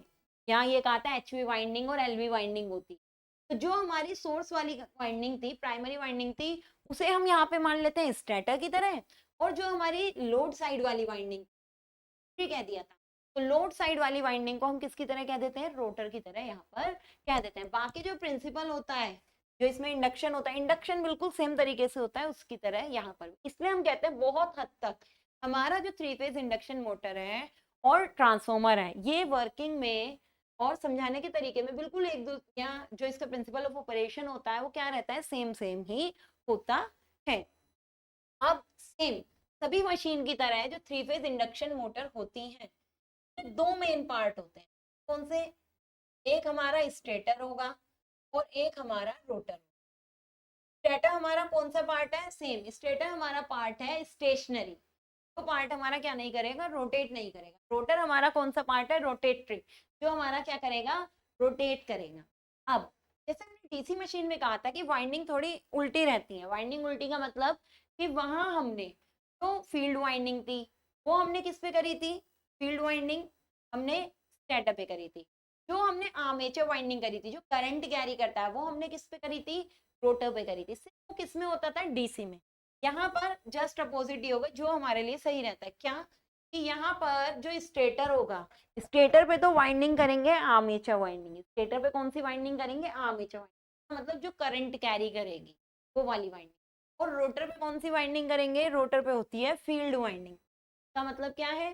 यहाँ ये कहा था एचवी वाइंडिंग और एलवी वाइंडिंग होती, तो जो हमारी सोर्स वाली वाइंडिंग थी, प्राइमरी वाइंडिंग थी, उसे हम यहाँ पे मान लेते हैं स्टेटर की तरह। और जो हमारी लोड साइड वाली वाइंडिंग कह दिया था, तो लोड साइड वाली वाइंडिंग को हम किसकी तरह कह देते हैं, रोटर की तरह यहाँ पर कह देते हैं। बाकी जो प्रिंसिपल होता है, जो इसमें इंडक्शन होता है, इंडक्शन बिल्कुल सेम तरीके से होता है उसकी तरह यहाँ पर, इसलिए हम कहते हैं बहुत हद तक हमारा जो 3 फेज इंडक्शन मोटर है और ट्रांसफॉर्मर है ये वर्किंग में और समझाने के तरीके में बिल्कुल एक दूसरे, या जो इसका प्रिंसिपल ऑफ ऑपरेशन होता है वो क्या रहता है, सेम सेम ही होता है। अब सेम सभी मशीन की तरह जो 3 फेज इंडक्शन मोटर होती हैं, दो मेन पार्ट होते हैं। कौन से, एक हमारा स्टेटर होगा और एक हमारा रोटर। स्टेटर हमारा कौन सा पार्ट है, सेम स्टेटर हमारा पार्ट है स्टेशनरी, तो पार्ट हमारा क्या नहीं करेगा, रोटेट नहीं करेगा। रोटर हमारा कौन सा पार्ट है, रोटेटरी, जो हमारा क्या करेगा, रोटेट करेगा। अब जैसे मैंने डीसी मशीन में कहा था कि वाइंडिंग थोड़ी उल्टी रहती है, वाइंडिंग उल्टी का मतलब कि वहां हमने तो फील्ड वाइंडिंग थी वो हमने किस पे करी थी, फील्ड वाइंडिंग हमने स्टेटर पे करी थी। जो हमने आर्मेचर वाइंडिंग करी थी, जो करंट कैरी करता है, वो हमने किस पे करी थी, रोटर पे करी थी। वो किस में होता था, डीसी में। यहाँ पर जस्ट अपोजिट ही होगा, जो हमारे लिए सही रहता है क्या, कि यहाँ पर जो स्टेटर होगा, स्टेटर पे तो वाइंडिंग करेंगे आर्मेचर वाइंडिंग, स्टेटर पे कौन सी वाइंडिंग करेंगे, आर्मेचर वाइंडिंग, मतलब जो करंट कैरी करेगी वो वाली वाइंडिंग। और रोटर पे कौन सी वाइंडिंग करेंगे, रोटर पे होती है फील्ड वाइंडिंग। का मतलब क्या है,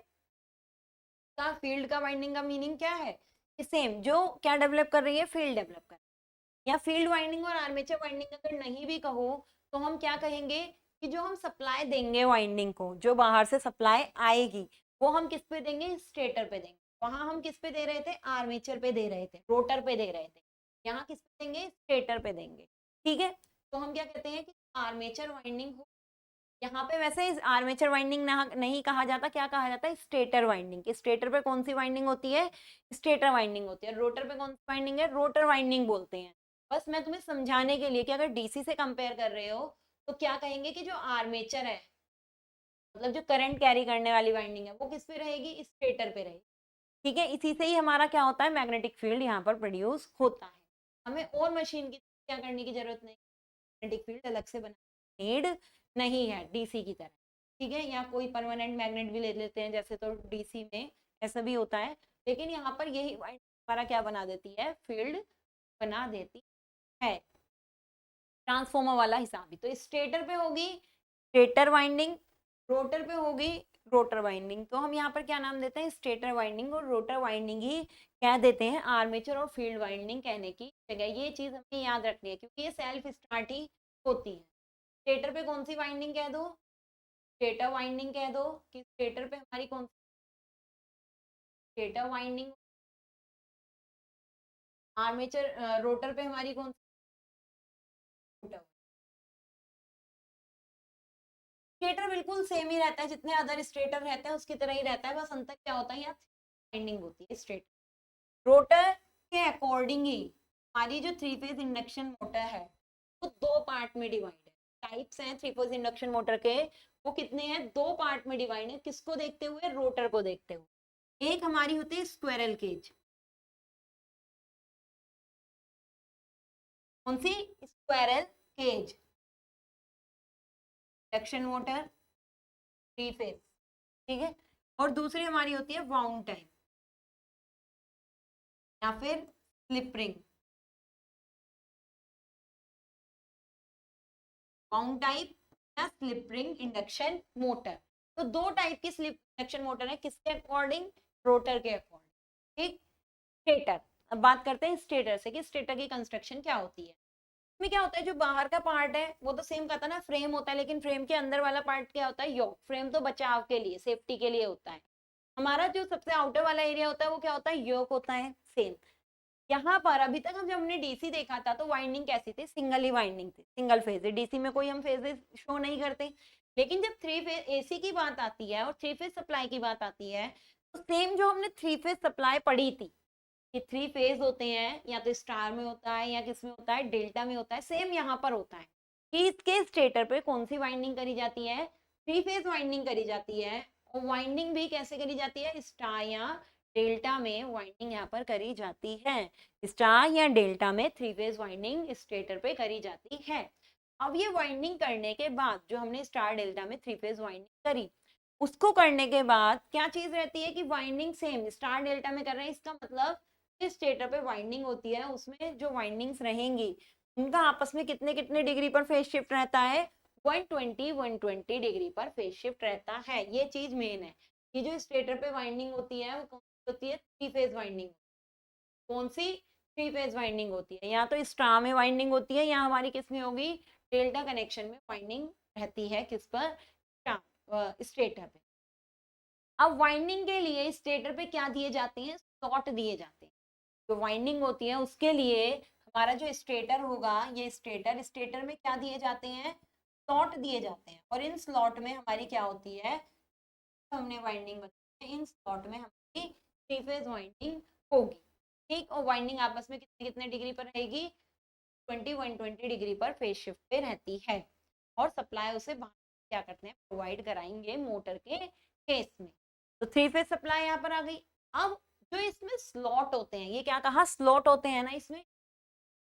का फील्ड का वाइंडिंग का मीनिंग क्या है, कि सेम जो क्या डेवलप कर रही है, फील्ड डेवलप कर, या फील्ड वाइंडिंग और आर्मेचर वाइंडिंग अगर नहीं भी कहो तो हम क्या कहेंगे, कि जो हम सप्लाई देंगे वाइंडिंग को, जो बाहर से सप्लाई आएगी वो हम किस पे देंगे, स्टेटर पे देंगे। वहां हम किस पे दे रहे थे, आर्मेचर पे दे रहे थे, रोटर पे दे रहे थे, यहाँ किस पे देंगे, स्टेटर पे देंगे। ठीक है, तो हम क्या कहते हैं कि आर्मेचर वाइंडिंग हो यहाँ पे वैसे इस आर्मेचर वाइंडिंग नहीं कहा जाता, क्या कहा जाता है, स्टेटर वाइंडिंग। स्टेटर पे कौन सी वाइंडिंग होती है, स्टेटर वाइंडिंग होती है। रोटर पे कौन सी वाइंडिंग है, रोटर वाइंडिंग बोलते हैं। बस मैं तुम्हें समझाने के लिए कि अगर डीसी से कंपेयर कर रहे हो तो क्या कहेंगे कि जो आर्मेचर है, मतलब जो करंट कैरी करने वाली वाइंडिंग है, वो किस पे रहेगी, स्टेटर पे रहेगी। ठीक है, इसी से ही हमारा क्या होता है, मैग्नेटिक फील्ड यहाँ पर प्रोड्यूस होता है। हमें और मशीन की क्या करने की जरूरत नहीं, मैग्नेटिक फील्ड अलग से बना नीड नहीं है डीसी की तरह। ठीक है, या कोई परमानेंट मैग्नेट भी ले लेते हैं जैसे, तो डीसी में ऐसा भी होता है, लेकिन यहाँ पर यही हमारा क्या बना देती है, फील्ड बना देती है। ट्रांसफॉर्मर वाला हिसाब भी, तो स्टेटर पे होगी स्टेटर वाइंडिंग, रोटर पे होगी रोटर वाइंडिंग। तो हम यहाँ पर क्या नाम देते हैं, स्टेटर वाइंडिंग और रोटर वाइंडिंग ही कह देते हैं, आर्मेचर और फील्ड वाइंडिंग कहने की जगह। ये चीज हमें याद रखनी है क्योंकि ये सेल्फ स्टार्ट ही होती है। स्टेटर पे कौन सी वाइंडिंग कह दो, स्टेटर वाइंडिंग कह दो, कि स्टेटर पे हमारी कौन सी स्टेटर वाइंडिंग, आर्मेचर रोटर पे हमारी कौन सी रोटर। स्टेटर बिल्कुल सेम ही रहता है, जितने अदर स्टेटर रहते हैं उसकी तरह ही रहता है, बस अंतर क्या होता है, यहाँ वाइंडिंग होती है स्टेटर। रोटर के अकॉर्डिंग ही हमारी जो थ्री फेज इंडक्शन मोटर है वो दो पार्ट में डिवाइड है। टाइप्स हैं थ्री फेज इंडक्शन मोटर के, वो कितने हैं, दो पार्ट में डिवाइड है। किसको देखते हुए, रोटर को देखते हुए। एक हमारी होती है स्क्वायरल केज, कौन सी, squirrel cage induction motor three phase. ठीक है, और दूसरी हमारी होती है वाउंड टाइप या फिर स्लिप रिंग, वाउंड टाइप या स्लिप रिंग इंडक्शन मोटर। तो दो टाइप की स्लिप इंडक्शन मोटर है, किसके अकॉर्डिंग, रोटर के अकॉर्डिंग। ठीक, स्टेटर। अब बात करते हैं स्टेटर से कि स्टेटर की कंस्ट्रक्शन क्या होती है। इसमें क्या होता है, जो बाहर का पार्ट है वो तो सेम कहता है ना, फ्रेम होता है, लेकिन फ्रेम के अंदर वाला पार्ट क्या होता है, योक। फ्रेम तो बचाव के लिए, सेफ्टी के लिए होता है। हमारा जो सबसे आउटर वाला एरिया होता है वो क्या होता है, योक होता है, सेम। यहाँ पर अभी तक हम जब हमने डीसी देखा था तो वाइंडिंग कैसी थी, सिंगल ही वाइंडिंग थी, सिंगल फेज। डीसी में कोई हम फेजेस शो नहीं करते, लेकिन जब थ्री फेज एसी की बात आती है और थ्री फेज सप्लाई की बात आती है, तो सेम जो हमने थ्री फेज सप्लाई पढ़ी थी कि थ्री फेज होते हैं, या तो स्टार में होता है या किस में होता है, डेल्टा में होता है, सेम यहाँ पर होता है कि इसके स्टेटर पे कौन सी वाइंडिंग करी जाती है, थ्री फेज वाइंडिंग करी जाती है। और वाइंडिंग भी कैसे करी जाती है, स्टार या डेल्टा में वाइंडिंग यहाँ पर करी जाती है। स्टार या डेल्टा में थ्री फेज वाइंडिंग स्टेटर पे करी जाती है। अब ये वाइंडिंग करने के बाद जो हमने स्टार डेल्टा में थ्री फेज वाइंडिंग करी, उसको करने के बाद क्या चीज रहती है कि वाइंडिंग सेम स्टार डेल्टा में कर रहे हैं, इसका मतलब जिस स्टेटर पे वाइंडिंग होती है उसमें जो वाइंडिंग्स रहेंगी उनका आपस में कितने कितने डिग्री पर फेज शिफ्ट रहता है, 120 डिग्री पर फेज शिफ्ट रहता है। ये चीज मेन है कि जो स्टेटर पे वाइंडिंग होती है वो कौन सी होती है, थ्री फेज वाइंडिंग। कौन सी, थ्री फेज वाइंडिंग होती है। या तो स्टार में वाइंडिंग होती है या हमारी किस में होगी, डेल्टा कनेक्शन में वाइंडिंग रहती है, किस पर, स्टेटर पे। अब वाइंडिंग के लिए स्टेटर पे क्या दिए जाते हैं, स्लॉट दिए जाते हैं। जो वाइंडिंग होती है उसके लिए हमारा जो स्टेटर होगा, ये स्टेटर, स्टेटर में क्या दिए जाते हैं, स्लॉट दिए जाते हैं। और इन स्लॉट में हमारी क्या होती है, हमने वाइंडिंग बताई, इन स्लॉट में हमारी थ्री फेज वाइंडिंग होगी। ठीक, और वाइंडिंग आपस में कितने कितने डिग्री पर रहेगी, 120 डिग्री पर फेज शिफ्ट पे रहती है। और सप्लाई उसे क्या करते हैं, प्रोवाइड कराएंगे मोटर के केस में। तो थ्री फेज सप्लाई यहाँ पर आ गई। अब जो इसमें स्लॉट होते हैं, ये क्या कहा, स्लॉट होते हैं ना इसमें,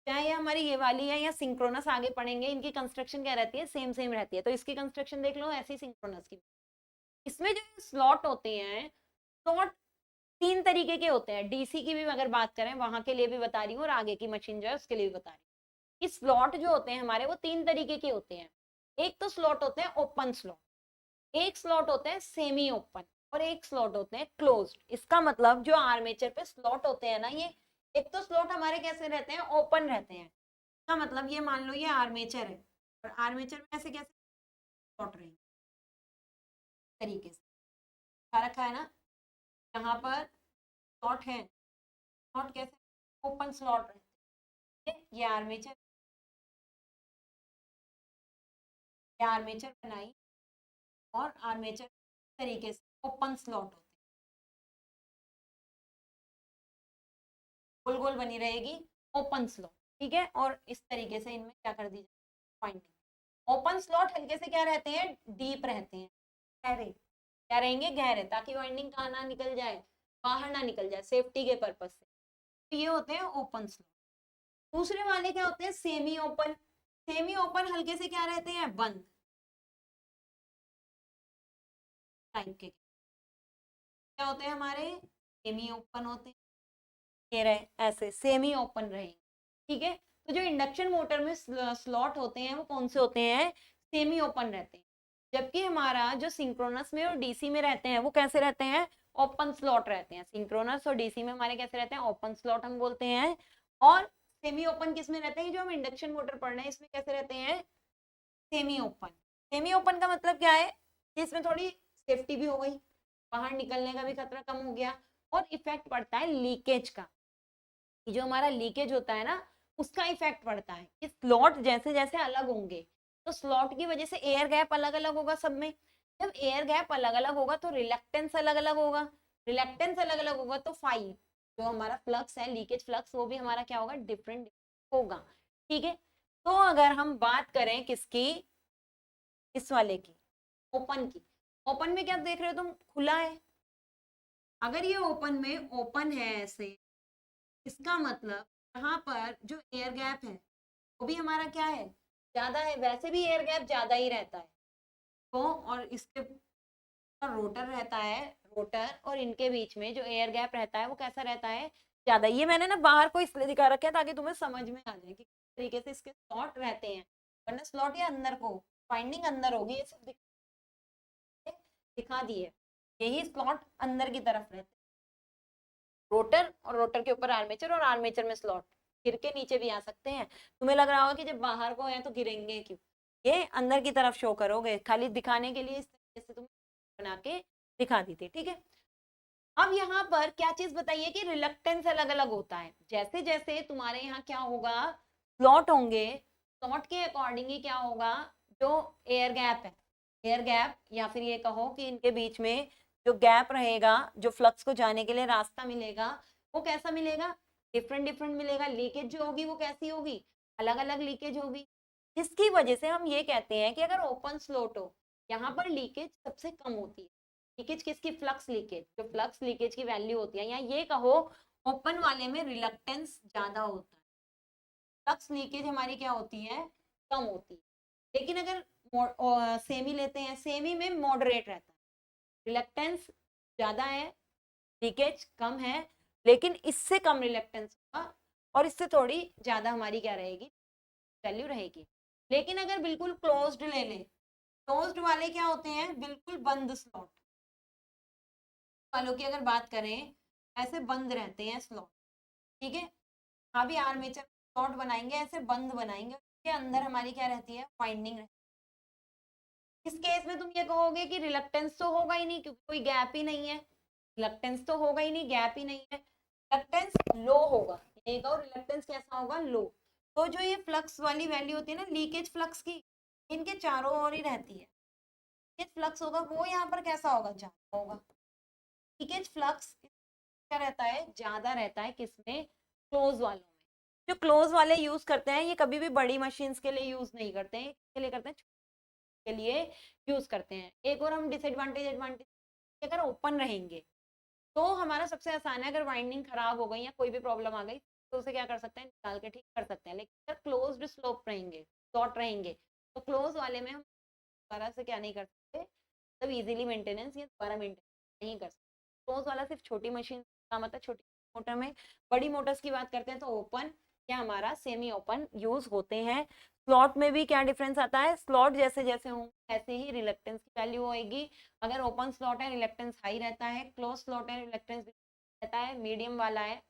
चाहे ये हमारी ये वाली है या सिंक्रोनस आगे पढ़ेंगे, इनकी कंस्ट्रक्शन क्या रहती है, सेम सेम रहती है। तो इसकी कंस्ट्रक्शन देख लो, ऐसी सिंक्रोनस की। इसमें जो स्लॉट होते हैं, स्लॉट तीन तरीके के होते हैं। डीसी की भी अगर बात करें वहां के लिए भी बता रही हूँ, और आगे की मशीन जो है उसके लिए भी बता रही हूँ। स्लॉट जो होते हैं हमारे वो तीन तरीके के होते हैं। एक तो स्लॉट होते हैं ओपन स्लॉट, एक स्लॉट होते हैं सेमी ओपन, और एक स्लॉट होते हैं क्लोज्ड। इसका मतलब जो आर्मेचर पे स्लॉट होते हैं ना, ये एक तो स्लॉट हमारे कैसे रहते हैं, ओपन रहते हैं। इसका मतलब ये मान लो ये आर्मेचर है, और आर्मेचर में ऐसे कैसे स्लॉट रहेंगे, तरीके से रखा है ना, यहाँ पर स्लॉट है, स्लॉट कैसे, ओपन स्लॉट रहते हैं। ये आर्मेचर, ये आर्मेचर बनाई, और आर्मेचर तरीके से ओपन स्लॉट होते हैं, गोल गोल बनी रहेगी ओपन स्लॉट, ठीक है। और इस तरीके से इनमें क्या कर दी जाए, पॉइंटिंग। ओपन स्लॉट हल्के से क्या रहते हैं, डीप रहते हैं, गहरे, क्या रहेंगे, गहरे, ताकि वाइंडिंग कहाँ ना निकल जाए, बाहर ना निकल जाए, सेफ्टी के पर्पज से। तो ये होते हैं ओपन स्लॉट। दूसरे वाले क्या होते हैं, सेमी ओपन। सेमी ओपन हल्के से क्या रहते हैं, बंद टाइप के, क्या होते हैं हमारे, सेमी ओपन होते हैं, ये रहे ऐसे सेमी ओपन रहेंगे, ठीक है। तो जो इंडक्शन मोटर में स्लॉट होते हैं वो कौन से होते हैं, सेमी ओपन रहते हैं। जबकि हमारा जो सिंक्रोनस में और डीसी में रहते हैं वो कैसे रहते हैं, ओपन स्लॉट रहते हैं। सिंक्रोनस और डीसी में हमारे कैसे रहते हैं, ओपन स्लॉट हम बोलते हैं। और सेमी ओपन किस में रहते हैं, जो हम इंडक्शन मोटर पढ़ रहे हैं इसमें कैसे रहते हैं, सेमी ओपन। सेमी ओपन का मतलब क्या है कि इसमें थोड़ी सेफ्टी भी हो गई, बाहर निकलने का भी खतरा कम हो गया, और इफेक्ट पड़ता है लीकेज का, जो हमारा लीकेज होता है ना उसका इफेक्ट पड़ता है। कि स्लॉट जैसे जैसे अलग होंगे तो स्लॉट की वजह से एयर गैप अलग अलग होगा सब में। जब एयर गैप अलग अलग होगा तो रिलक्टेंस अलग अलग होगा, रिलक्टेंस अलग अलग होगा तो फाई, जो हमारा फ्लक्स है, लीकेज फ्लक्स, वो भी हमारा क्या होगा, डिफरेंट होगा, ठीक है। तो अगर हम बात करें किसकी, इस वाले की, ओपन की, ओपन में क्या देख रहे हो तुम, खुला है। अगर ये ओपन में ओपन है ऐसे, इसका मतलब यहाँ पर जो एयर गैप है वो भी हमारा क्या है, ज्यादा है। वैसे भी एयर गैप ज्यादा ही रहता है तो, और इसके रोटर रहता है, रोटर और इनके बीच में जो एयर गैप रहता है वो कैसा रहता है, ज्यादा। ये मैंने ना बाहर को इसलिए दिखा रखा है ताकि तुम्हें समझ में आ जाए कि किस तरीके से इसके स्लॉट रहते हैं। वरना स्लॉट या अंदर को फाइंडिंग अंदर होगी, ये सब दिखा दिए, यही स्लॉट अंदर की तरफ रहते हैं, रोटर और रोटर के ऊपर आर्मेचर और आर्मेचर में स्लॉट, गिर के नीचे भी आ सकते हैं। तुम्हें लग रहा होगा कि जब बाहर को है तो गिरेंगे क्यों, ये अंदर की तरफ शो करोगे, खाली दिखाने के लिए इस तरीके से तुम बना के दिखा दी थी, ठीक है। अब यहाँ पर क्या चीज बताइए कि रिलक्टेंस अलग अलग होता है। जैसे जैसे तुम्हारे यहाँ क्या होगा, स्लॉट होंगे, स्लॉट के अकॉर्डिंग ही क्या होगा, जो एयर गैप है, एयर गैप, या फिर ये कहो कि इनके बीच में जो गैप रहेगा, जो फ्लक्स को जाने के लिए रास्ता मिलेगा, वो कैसा मिलेगा, डिफरेंट डिफरेंट मिलेगा। लीकेज जो होगी वो कैसी होगी, अलग अलग लीकेज होगी। जिसकी वजह से हम ये कहते हैं कि अगर ओपन स्लॉट हो, यहाँ पर लीकेज सबसे कम होती है। लीकेज किसकी, फ्लक्स लीकेज, जो फ्लक्स लीकेज की वैल्यू होती है, या ये कहो ओपन वाले में रिलक्टेंस ज्यादा होता है, फ्लक्स लीकेज हमारी क्या होती है, कम होती है। लेकिन अगर सेमी लेते हैं, सेमी में मॉडरेट रहता है, रिलक्टेंस ज्यादा है, लीकेज कम है, लेकिन इससे कम रिलक्टेंस होगा और इससे थोड़ी ज्यादा हमारी क्या रहेगी, वैल्यू रहेगी। लेकिन अगर बिल्कुल क्लोज्ड ले लें, क्लोज्ड वाले क्या होते हैं, बिल्कुल बंद स्लॉट वालों की अगर बात करें, ऐसे बंद रहते हैं स्लॉट, ठीक है। हाँ भी आर्मेचर स्लॉट बनाएंगे, ऐसे बंद बनाएंगे, उसके अंदर हमारी क्या रहती है, वाइंडिंग रहती है। इस केस में तुम ये कहोगे कि रिलक्टेंस तो होगा ही नहीं क्योंकि कोई गैप ही नहीं है, रिलक्टेंस तो होगा ही नहीं, गैप ही नहीं है, रिलक्टेंस लो होगा, ये कहो रिलक्टेंस कैसा होगा, लो। तो जो ये फ्लक्स वाली वैल्यू होती है ना, लीकेज फ्लक्स की, इनके चारों ओर ही रहती है। लीकेज फ्लक्स होगा वो यहाँ पर कैसा होगा, ज्यादा होगा। लीकेज फ्लक्स क्या रहता है, ज्यादा रहता है किसमें, क्लोज वालों में। जो क्लोज वाले यूज करते हैं ये कभी भी बड़ी मशीन्स के लिए यूज नहीं करते हैं, के लिए करते हैं, के लिए यूज करते हैं। एक और हम डिसएडवांटेज एडवांटेज, अगर ओपन रहेंगे तो हमारा सबसे आसान है, अगर वाइंडिंग खराब हो गई या कोई भी प्रॉब्लम आ गई तो उसे क्या कर सकते हैं, निकाल के ठीक कर सकते हैं। लेकिन अगर क्लोज्ड स्लोप रहेंगे, स्लॉट रहेंगे, तो क्लोज वाले में हम दोबारा से क्या नहीं कर सकते, तब इजीली मेंटेनेंस या दोबारा मेंटेनेंस नहीं कर सकते। क्लोज वाला सिर्फ छोटी मशीन का मतलब, छोटी मोटर में। बड़ी मोटर्स की बात करते हैं तो ओपन या हमारा सेमी ओपन यूज होते हैं। स्लॉट में भी क्या डिफरेंस आता है, स्लॉट जैसे जैसे होंगे ऐसे ही रिलक्टेंस की वैल्यू होगी। अगर ओपन स्लॉट है रिलक्टेंस हाई रहता है, क्लोज स्लॉट है रिलक्टेंस रहता है, मीडियम वाला है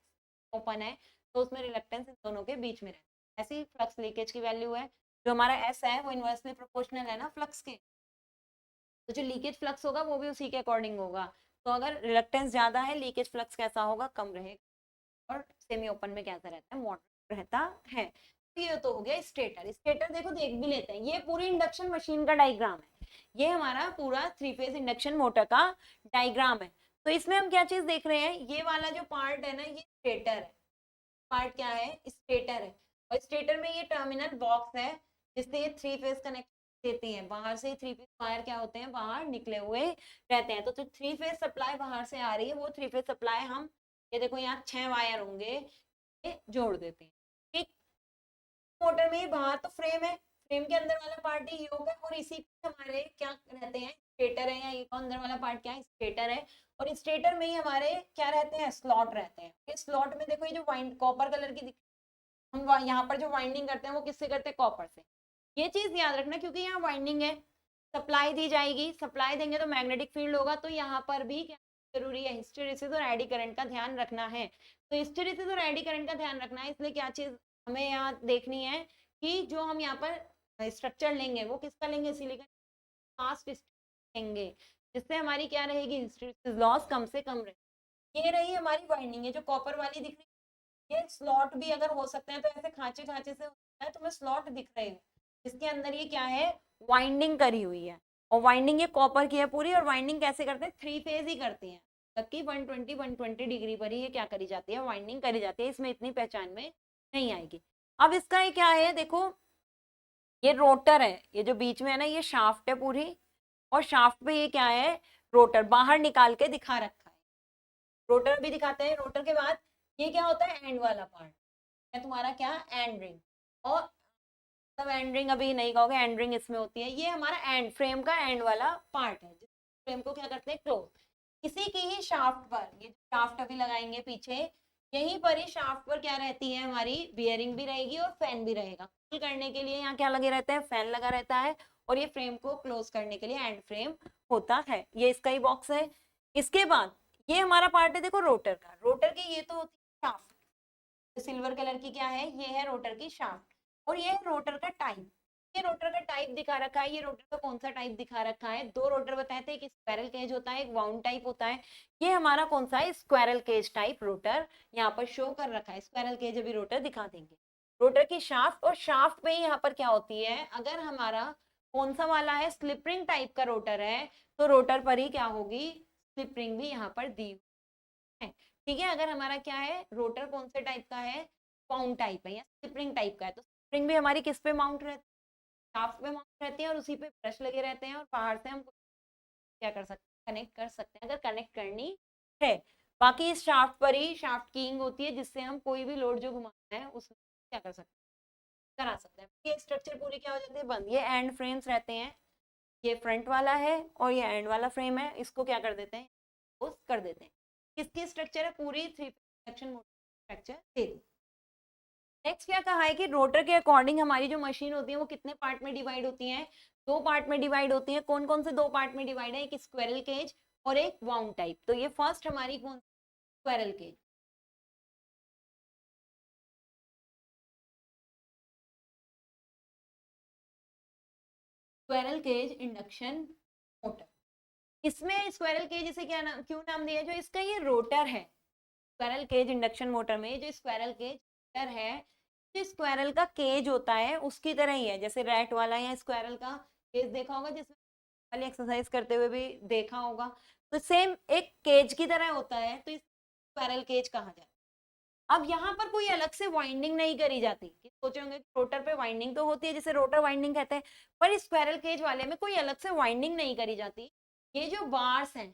ओपन है तो उसमें रिलक्टेंस इन दोनों के बीच में रहता है। ऐसी फ्लक्स लीकेज की वैल्यू है, जो हमारा एस है वो इनवर्सली प्रोपोर्शनल है ना फ्लक्स के, तो जो लीकेज फ्लक्स होगा वो भी उसी के अकॉर्डिंग होगा। तो अगर रिलक्टेंस ज्यादा है, लीकेज फ्लक्स कैसा होगा, कम रहेगा। और सेमी ओपन में कैसा रहता है, मॉडरेट रहता है। ये तो हो गया स्टेटर। स्टेटर देखो देख भी लेते हैं, ये पूरी इंडक्शन मशीन का डायग्राम है, ये हमारा पूरा 3 फेज इंडक्शन मोटर का डायग्राम है। तो इसमें हम क्या चीज देख रहे हैं, ये वाला जो पार्ट है ना ये स्टेटर है, पार्ट क्या है स्टेटर है, और स्टेटर में ये टर्मिनल बॉक्स है जिससे ये 3 फेज कनेक्शन देती है, बाहर से 3 फेज वायर क्या होते हैं बाहर निकले हुए रहते हैं। तो 3 फेज सप्लाई बाहर से आ रही है, वो 3 फेज सप्लाई हम ये देखो यहाँ 6 वायर होंगे ये जोड़ देते हैं। ठीक, मोटर में बाहर तो फ्रेम है, फ्रेम के अंदर वाला पार्ट ही योक है, और इसी पे हमारे क्या रहते हैं स्टेटर है, या एक अंदर वाला पार्ट क्या है स्टेटर है, और स्टेटर में ही हमारे क्या रहते हैं स्लॉट रहते हैं। इस स्लॉट में देखो ये जो वाइंड कॉपर कलर की हम यहाँ पर जो वाइंडिंग करते हैं वो किससे करते हैं कॉपर से। ये चीज याद रखना क्योंकि यहाँ वाइंडिंग है, सप्लाई दी जाएगी, सप्लाई देंगे तो मैग्नेटिक फील्ड होगा, तो यहाँ पर भी क्या जरूरी है हिस्टैरिसीस और एडी करंट का ध्यान रखना है। तो हिस्टैरिसीस और एडी करंट का ध्यान रखना है, इसलिए क्या चीज हमें यहाँ देखनी है कि जो हम यहाँ पर स्ट्रक्चर लेंगे वो किसका लेंगे सिलिकॉन फास्ट लेंगे, जिससे हमारी क्या रहेगी हिस्टैरिसीस लॉस कम से कम रहे। ये रही हमारी वाइंडिंग है जो कॉपर वाली दिख रही है, ये स्लॉट भी अगर हो सकते हैं तो ऐसे खांचे खांचे से होता है, तुम्हें स्लॉट दिख रहे हो जिसके अंदर ये क्या है वाइंडिंग करी हुई है, और वाइंडिंग ये कॉपर की है पूरी, और वाइंडिंग कैसे करते हैं 3 फेज ही करती है, जबकि 120 डिग्री पर ही ये क्या करी जाती है वाइंडिंग करी जाती है, इसमें इतनी पहचान में नहीं आएगी। अब इसका ये क्या है देखो, ये रोटर है, ये जो बीच में है ना ये शाफ्ट है पूरी, और शाफ्ट पे ये क्या है रोटर बाहर निकाल के दिखा रखा है, रोटर भी दिखाते हैं। रोटर के बाद ये क्या होता है एंड वाला पार्ट है तुम्हारा क्या एंड रिंग, और तब एंड रिंग अभी नहीं कहोगे, एंड रिंग इसमें होती है, ये हमारा एंड फ्रेम का एंड वाला पार्ट है, फ्रेम को क्या करते हैं क्लोज। इसी की ही शाफ्ट पर, ये शाफ्ट अभी लगाएंगे पीछे, यहीं पर ही शाफ्ट पर क्या रहती है हमारी बियरिंग भी रहेगी और फैन भी रहेगा। कूल करने के लिए यहाँ क्या लगे रहते हैं फैन लगा रहता है, और ये फ्रेम को क्लोज करने के लिए एंड फ्रेम होता है, ये इसका ही बॉक्स है। इसके बाद ये हमारा पार्ट है देखो रोटर का, रोटर की ये तो होती है शाफ्ट, सिल्वर कलर की क्या है ये है रोटर की शाफ्ट, और ये रोटर का टाइप, ये रोटर का टाइप दिखा रखा है, ये रोटर का कौन सा टाइप दिखा रखा है, दो रोटर बताए थे, एक स्क्वायरल केज होता है एक वाउंड टाइप होता है, ये हमारा कौन सा है स्क्वायरल केज टाइप रोटर यहाँ पर शो कर रखा है, स्क्वायरल केज अभी रोटर दिखा देंगे। रोटर की शाफ्ट, और शाफ्ट पे यहाँ पर क्या होती है अगर हमारा कौन सा वाला है स्लिप रिंग टाइप का रोटर है, तो रोटर पर ही क्या होगी स्लिप रिंग भी यहाँ पर दी है। ठीक है, अगर हमारा क्या है रोटर कौन से टाइप का है पाउंड टाइप है या स्प्रिंग टाइप का है, तो स्प्रिंग भी हमारी किस पे माउंट रहती है शाफ्ट पे माउंट रहती है, और उसी पे ब्रश लगे रहते हैं, और बाहर से हम क्या कर सकते हैं कनेक्ट कर सकते हैं अगर कनेक्ट करनी है। बाकी इस शाफ्ट पर ही शाफ्ट कीइंग होती है, जिससे हम कोई भी लोड जो घुमाना है उसमें क्या कर सकते हैं करा सकते हैं। ये स्ट्रक्चर पूरी क्या हो जाती है बंद, ये एंड फ्रेम्स रहते हैं, ये फ्रंट वाला है और ये एंड वाला फ्रेम है, इसको क्या कर देते हैं पोस्ट कर देते हैं। किसकी स्ट्रक्चर है पूरी 3 सेक्शन स्ट्रक्चर दे दी। नेक्स्ट क्या कहा है कि रोटर के अकॉर्डिंग हमारी जो मशीन होती है वो कितने पार्ट में डिवाइड होती है, दो पार्ट में डिवाइड होती है। कौन कौन से दो पार्ट में डिवाइड है, एक स्क्वायरल केज और एक वाउंड टाइप। तो ये फर्स्ट हमारी कौन squirrel cage, squirrel cage induction motor. इसमें स्क्वायरल केज इसे क्या नाम क्यों नाम दिया, जो इसका ये रोटर है स्क्वायरल केज इंडक्शन मोटर में जो स्क्वायरल केज मोटर है, जो स्क्वायरल का केज होता है उसकी तरह ही है, जैसे रैट वाला या स्क्वायरल का केज देखा होगा जिसमें वाली एक्सरसाइज करते हुए भी देखा होगा, तो सेम एक केज की तरह होता है, तो इस स्क्वायरल केज कहा जाता है। अब यहाँ पर कोई अलग से वाइंडिंग नहीं करी जाती, सोचे होंगे रोटर पे वाइंडिंग तो होती है जिसे रोटर वाइंडिंग कहते हैं, पर स्क्वायरल केज वाले में कोई अलग से वाइंडिंग नहीं करी जाती। ये जो बार्स हैं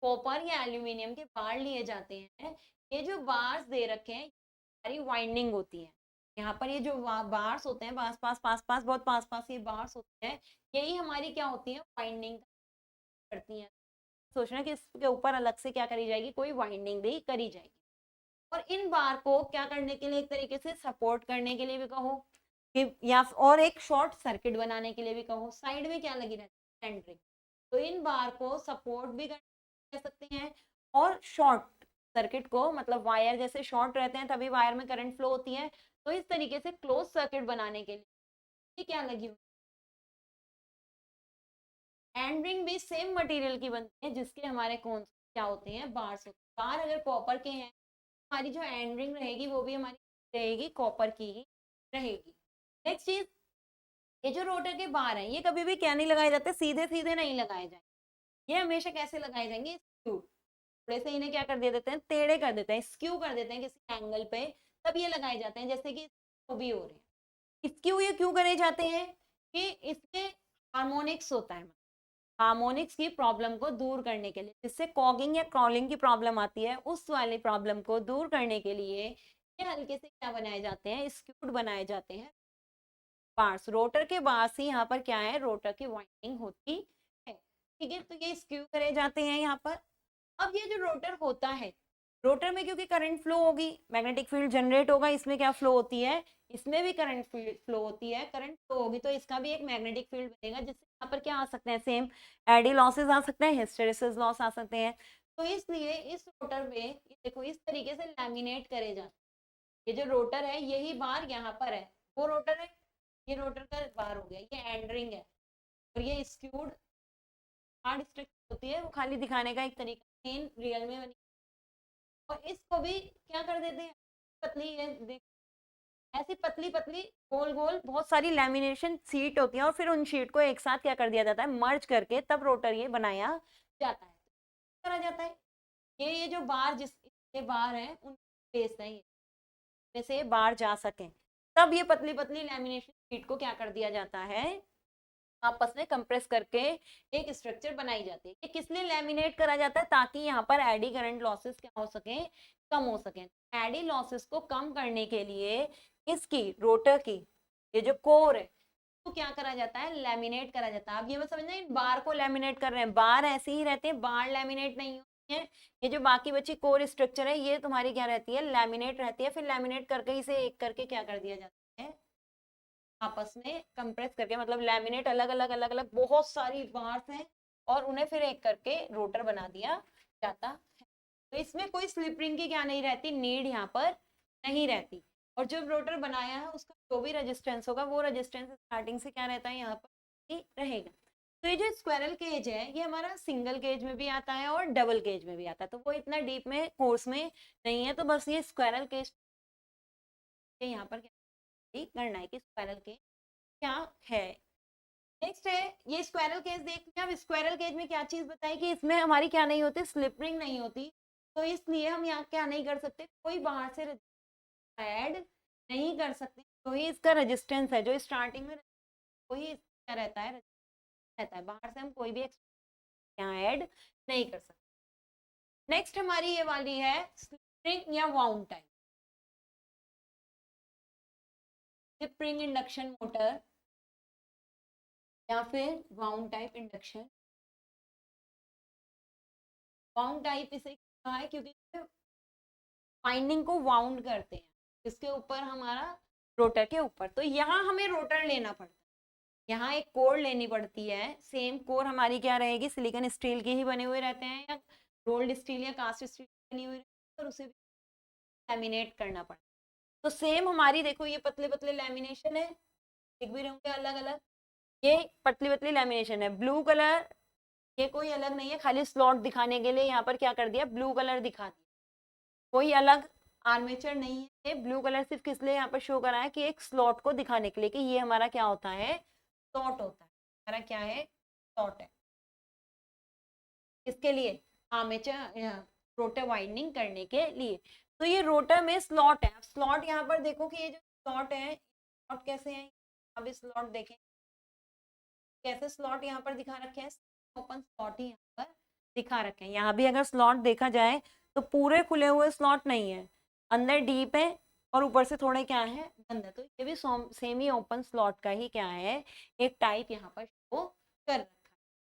कॉपर या एल्यूमिनियम के बार लिए जाते हैं, ये जो बार्स दे रखे हैं सारी वाइंडिंग होती है। यहाँ पर ये जो बार्स होते हैं पास पास पास पास बहुत पास पास ये बार्स होते हैं, यही हमारी क्या होती है वाइंडिंग करती हैं। सोचना कि इसके ऊपर अलग से क्या करी जाएगी कोई वाइंडिंग भी करी जाएगी। और इन बार को क्या करने के लिए एक तरीके से सपोर्ट करने के लिए भी कहो कि या और एक शॉर्ट सर्किट बनाने के लिए भी कहो, साइड में क्या लगी रहती है सेंट्रिक, तो इन बार को सपोर्ट भी कर सकते हैं, और शॉर्ट सर्किट को मतलब वायर जैसे शॉर्ट रहते हैं तभी वायर में करंट फ्लो होती है, तो इस तरीके से क्लोज सर्किट बनाने के लिए क्या लगी हुई एंड रिंग भी सेम मटेरियल की बनती है, जिसके हमारे कौन क्या होते हैं बार्स होते हैं। बार अगर कॉपर के हैं हमारी जो एंड रिंग रहेगी वो भी हमारी रहेगी कॉपर की ही रहेगी। नेक्स्ट चीज, ये जो रोटर के बार हैं ये कभी भी क्या नहीं लगाए जाते, सीधे सीधे नहीं लगाए जाएंगे, ये हमेशा कैसे लगाए जाएंगे, स्क्यू। थोड़े से इन्हें क्या कर दे देते हैं, टेढ़े कर देते हैं, स्क्यू कर देते हैं किसी एंगल पे, तब ये लगाए जाते हैं, जैसे कि तो भी हो रहे हैं। स्क्यू ये क्यों करे जाते हैं कि इसमें हार्मोनिक्स होता है, हार्मोनिक्स की प्रॉब्लम को दूर करने के लिए, जिससे कॉगिंग या क्रॉलिंग की प्रॉब्लम आती है, उस वाली प्रॉब्लम को दूर करने के लिए ये हल्के से क्या बनाए जाते हैं, स्क्यूड बनाए जाते हैं बार्स। रोटर के पास ही यहाँ पर क्या है, रोटर की वाइंडिंग होती है, ठीक है। तो ये स्क्यू करे जाते हैं यहाँ पर। अब ये जो रोटर होता है, रोटर में क्योंकि करंट फ्लो होगी, मैग्नेटिक फील्ड जनरेट होगा, इसमें क्या फ्लो होती है, इसमें भी करंट फील्ड फ्लो होती है, करंट फ्लो होगी तो इसका भी एक मैग्नेटिक फील्ड बनेगा, जिससे यहाँ पर क्या आ सकते हैं, सेम एडी लॉसेस आ सकते हैं, हिस्टेरेसिस लॉस आ सकते हैं। तो इसलिए इस रोटर में ये देखो इस तरीके से लैमिनेट करे जाते हैं। ये जो रोटर है यही बार यहाँ पर है, वो रोटर है, ये रोटर का बार हो गया, ये एंड रिंग है, और ये स्क्यूड हार्ड स्ट्रक्चर होती है, वो खाली दिखाने का एक तरीका, मेन रियल में बनी। और इसको भी क्या कर देते हैं, पतली है देख, ऐसी पतली पतली गोल गोल बहुत सारी लैमिनेशन शीट होती है, और फिर उन शीट को एक साथ क्या कर दिया जाता है, मर्ज करके तब रोटर ये बनाया जाता है, करा जाता है। ये जो बार जिसके बार है उन बेस है, जैसे बाहर जा सकें, तब ये पतली पतली लैमिनेशन शीट को क्या कर दिया जाता है, आपस में कंप्रेस करके एक स्ट्रक्चर बनाई जाती है। ये किस लिए लैमिनेट करा जाता है, ताकि यहाँ पर एडी करंट लॉसेस क्या हो सके, कम हो सके। एडी लॉसेस को कम करने के लिए इसकी रोटर की ये जो कोर है तो क्या करा जाता है, लैमिनेट करा जाता है। अब ये मैं समझना, इन बार को लैमिनेट कर रहे हैं, बार ऐसे ही रहते हैं, बार लैमिनेट नहीं होती है। ये जो बाकी बची कोर स्ट्रक्चर है ये तुम्हारी क्या रहती है, लैमिनेट रहती है, फिर लैमिनेट करके इसे एक करके क्या कर दिया जाता है, आपस में कंप्रेस करके, मतलब लैमिनेट अलग अलग अलग अलग बहुत सारी बार्स हैं, और उन्हें फिर एक करके रोटर बना दिया जाता है। तो इसमें कोई स्लिप रिंग की क्या नहीं रहती, नीड यहाँ पर नहीं रहती। और जो रोटर बनाया है उसका जो भी रेजिस्टेंस होगा वो रेजिस्टेंस स्टार्टिंग से क्या रहता है, यहाँ पर ही रहेगा। तो ये जो स्क्वायरल केज है ये हमारा सिंगल केज में भी आता है और डबल केज में भी आता है, तो वो इतना डीप में कोर्स में नहीं है, तो बस ये स्क्वायरल केज यहाँ पर क्या करना है कि स्क्वायरल केज क्या है। नेक्स्ट है ये स्क्वायरल केज देख लिया। अब स्क्वायरल केज में क्या चीज बताई कि इसमें हमारी क्या नहीं होती, स्लिप रिंग नहीं होती, तो इसलिए हम यहाँ क्या नहीं कर सकते, कोई बाहर से ऐड नहीं कर सकते। तो ही इसका रेजिस्टेंस है जो स्टार्टिंग में वही क्या रहता है, रहता है, बाहर से हम कोई भी यहाँ ऐड नहीं कर सकते। नेक्स्ट हमारी ये वाली है स्लिप रिंग या wound type, slip ring induction motor या फिर wound type induction. Wound type इसे कहा है क्योंकि वाइंडिंग को वाउंड करते हैं, इसके ऊपर हमारा रोटर के ऊपर, तो यहाँ हमें रोटर लेना पड़ता है, यहाँ एक कोर लेनी पड़ती है। सेम कोर हमारी क्या रहेगी, सिलिकॉन स्टील के ही बने हुए रहते हैं, या रोल्ड स्टील या कास्ट स्टील बनी हुई रहती है, और उसे भी लैमिनेट करना पड़ता है। तो सेम हमारी देखो ये पतले पतले लैमिनेशन है, एक भी होंगे अलग अलग, ये पतली पतली लैमिनेशन है, ब्लू कलर ये कोई अलग नहीं है, खाली स्लॉट दिखाने के लिए यहाँ पर क्या कर दिया, ब्लू कलर दिखा दिया, कोई अलग आर्मेचर नहीं है। ब्लू कलर सिर्फ किस लिए यहाँ पर शो करा है कि एक स्लॉट को दिखाने के लिए कि ये हमारा क्या होता है, स्लॉट होता है, हमारा क्या है, स्लॉट है, इसके लिए आर्मेचर रोटर वाइंडिंग करने के लिए। तो ये रोटर में स्लॉट है। स्लॉट यहाँ पर देखो कि ये जो स्लॉट है, स्लॉट कैसे है, अब स्लॉट देखें कैसे स्लॉट यहाँ पर दिखा रखे हैं, ओपन स्लॉट ही यहाँ पर दिखा रखे हैं। यहाँ भी अगर स्लॉट देखा जाए तो पूरे खुले हुए स्लॉट नहीं है, अंदर डीप है और ऊपर से थोड़े क्या है, बंद है, तो ये भी सेम ही ओपन स्लॉट का ही क्या है, एक टाइप यहाँ पर शो कर रखा है,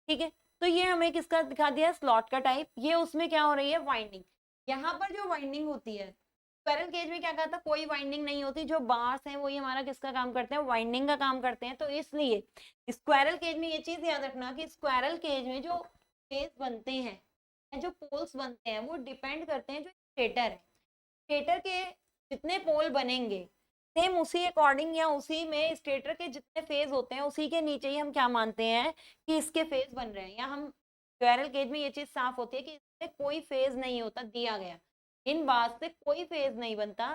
ठीक है। तो ये हमें किसका दिखा दिया, स्लॉट का टाइप। ये उसमें क्या हो रही है, वाइंडिंग। यहाँ पर जो वाइंडिंग होती है स्क्वायरल केज में क्या कहा था, कोई वाइंडिंग नहीं होती, जो बार्स हैं वही हमारा किसका काम करते हैं, वाइंडिंग का काम करते हैं। तो इसलिए स्क्वायरल केज में ये चीज याद रखना कि स्क्वायरल केज में जो फेस बनते हैं, जो पोल्स बनते हैं, वो डिपेंड करते हैं जो स्टेटर है, स्टेटर के जितने पोल बनेंगे सेम उसी अकॉर्डिंग या उसी में स्टेटर के जितने फेज होते हैं उसी के नीचे ही हम क्या मानते हैं कि इसके फेज बन रहे हैं, या हम स्क्वायरल केज में ये चीज साफ होती है कि इसमें कोई फेज नहीं होता दिया गया, इन बात से कोई फेज नहीं बनता,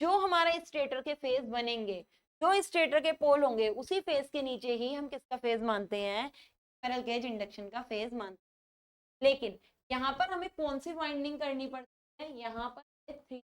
जो हमारे स्टेटर के फेज बनेंगे जो स्टेटर के पोल होंगे उसी फेज के नीचे ही हम किसका फेज मानते हैं, स्क्विरल केज इंडक्शन का फेज मानते हैं। लेकिन यहाँ पर हमें कौन सी वाइंडिंग करनी पड़ती है, यहाँ पर 3।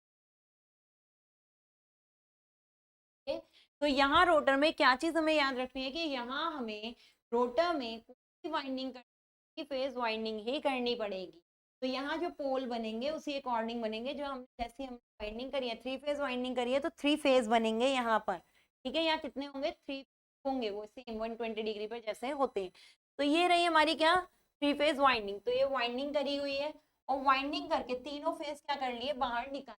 तो यहाँ रोटर में क्या चीज हमें याद रखनी है कि यहाँ हमें रोटर में कौन सी वाइंडिंग करनी, फेज वाइंडिंग ही करनी पड़ेगी। तो यहाँ जो पोल बनेंगे उसी अकॉर्डिंग बनेंगे, जो हम जैसी हम वाइंडिंग करी है 3 फेज वाइंडिंग करी है तो 3 फेज बनेंगे यहाँ पर। ठीक है, यहाँ कितने होंगे, 3 होंगे, वो सेम 120 डिग्री पर जैसे होते हैं। तो ये रही हमारी क्या, 3 फेज वाइंडिंग। तो ये वाइंडिंग करी हुई है और वाइंडिंग करके तीनों फेज क्या कर लिए, बाहर निकाल।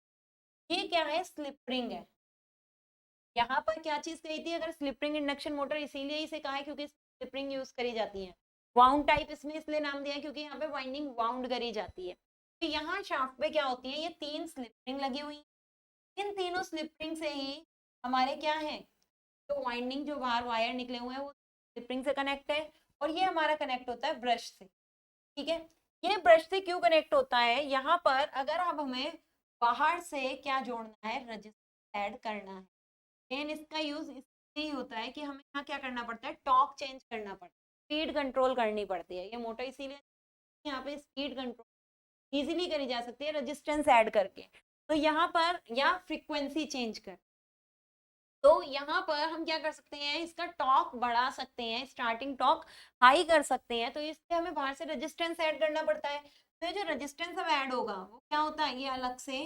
ये क्या है, स्लिप रिंग है। यहाँ पर क्या चीज कही थी, अगर स्लिप रिंग इंडक्शन मोटर इसीलिए इसे कहा है क्योंकि स्लिप रिंग यूज करी जाती है। वाउंड टाइप इसमें इसलिए नाम दिया है क्योंकि यहाँ पे वाइंडिंग वाउंड करी जाती है। तो यहाँ शाफ्ट पे क्या होती है, ये 3 स्लिप रिंग लगी हुई। इन तीनों स्लिप रिंग से ही हमारे क्या है, जो वाइंडिंग जो बाहर वायर निकले हुए हैं वो स्लिप रिंग से कनेक्ट है। और ये हमारा कनेक्ट होता है ब्रश से। ठीक है, ये ब्रश से क्यों कनेक्ट होता है, यहाँ पर अगर अब हमें बाहर से क्या जोड़ना है, रजिस्टर ऐड करना है। मेन इसका यूज इसलिए होता है कि हमें यहाँ क्या करना पड़ता है, टॉर्क चेंज करना पड़ता है, स्पीड कंट्रोल करनी पड़ती है। ये मोटर इसीलिए यहाँ पे स्पीड कंट्रोल इजीली करी जा सकती है रेजिस्टेंस ऐड करके। तो यहाँ पर या फ्रीक्वेंसी चेंज कर, तो यहाँ पर हम क्या कर सकते हैं, इसका टॉर्क बढ़ा सकते हैं, स्टार्टिंग टॉर्क हाई कर सकते हैं। तो इसलिए हमें बाहर से रेजिस्टेंस ऐड करना पड़ता है। तो ये जो रेजिस्टेंस अब ऐड होगा वो क्या होता है, ये अलग से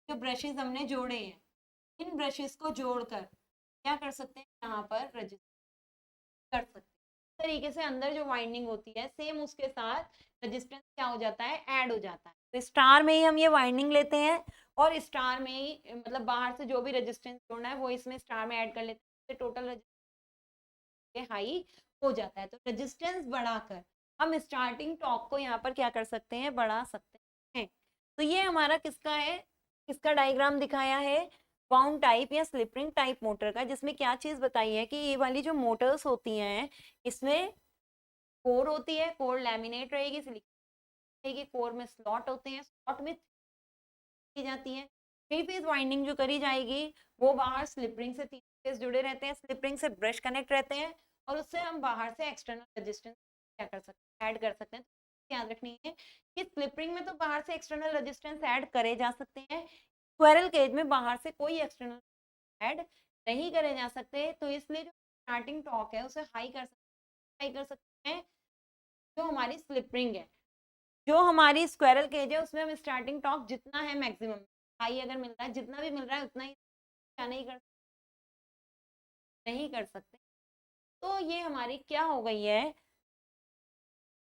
जो ब्रशेस हमने जोड़े हैं, इन ब्रशेस को जोड़कर क्या कर सकते हैं, यहाँ पर रजिस्टर कर सकते हैं। इस तरीके से अंदर जो वाइंडिंग होती है सेम उसके साथ रजिस्टेंस क्या हो जाता है, ऐड हो जाता है। तो स्टार में ही हम ये वाइंडिंग लेते हैं और स्टार में ही मतलब बाहर से जो भी रजिस्टेंस जोड़ना है वो इसमें स्टार में ऐड कर लेते हैं, तो टोटल रजिस्टेंस हाई हो जाता है। तो रजिस्टेंस बढ़ाकर हम स्टार्टिंग टॉर्क को यहाँ पर क्या कर सकते हैं, बढ़ा सकते हैं। तो ये हमारा किसका है, किसका डायग्राम दिखाया है, वाउंड टाइप या स्लिप रिंग टाइप मोटर का, जिसमें क्या चीज बताई है कि ये वाली जो मोटर्स होती हैं इसमें कोर होती है, कोर लैमिनेट रहेगी, सिलिकॉन रहेगी, कोर में स्लॉट होते हैं, स्लॉट में की जाती है। 3 फेज वाइंडिंग जो करी जाएगी वो बाहर स्लिप रिंग से 3 फेज जुड़े रहते हैं, स्लिप रिंग से ब्रश कनेक्ट रहते हैं और उससे हम बाहर से एक्सटर्नल रेजिस्टेंस क्या कर सकते हैं, ऐड कर सकते हैं। तो याद रखनी है कि स्लिप रिंग में तो बाहर से एक्सटर्नल रेजिस्टेंस ऐड करे जा सकते हैं, स्क्विरल केज में बाहर से कोई एक्सटर्नल ऐड नहीं करे जा सकते। तो इसलिए जो स्टार्टिंग टॉर्क है उसे हाई कर सकते हैं जो हमारी स्लिप रिंग है। जो हमारी स्क्वायरल केज है उसमें हम स्टार्टिंग टॉर्क जितना है मैक्सिमम हाई अगर मिल रहा है, जितना भी मिल रहा है उतना ही क्या नहीं कर सकते। तो ये हमारी क्या हो गई है,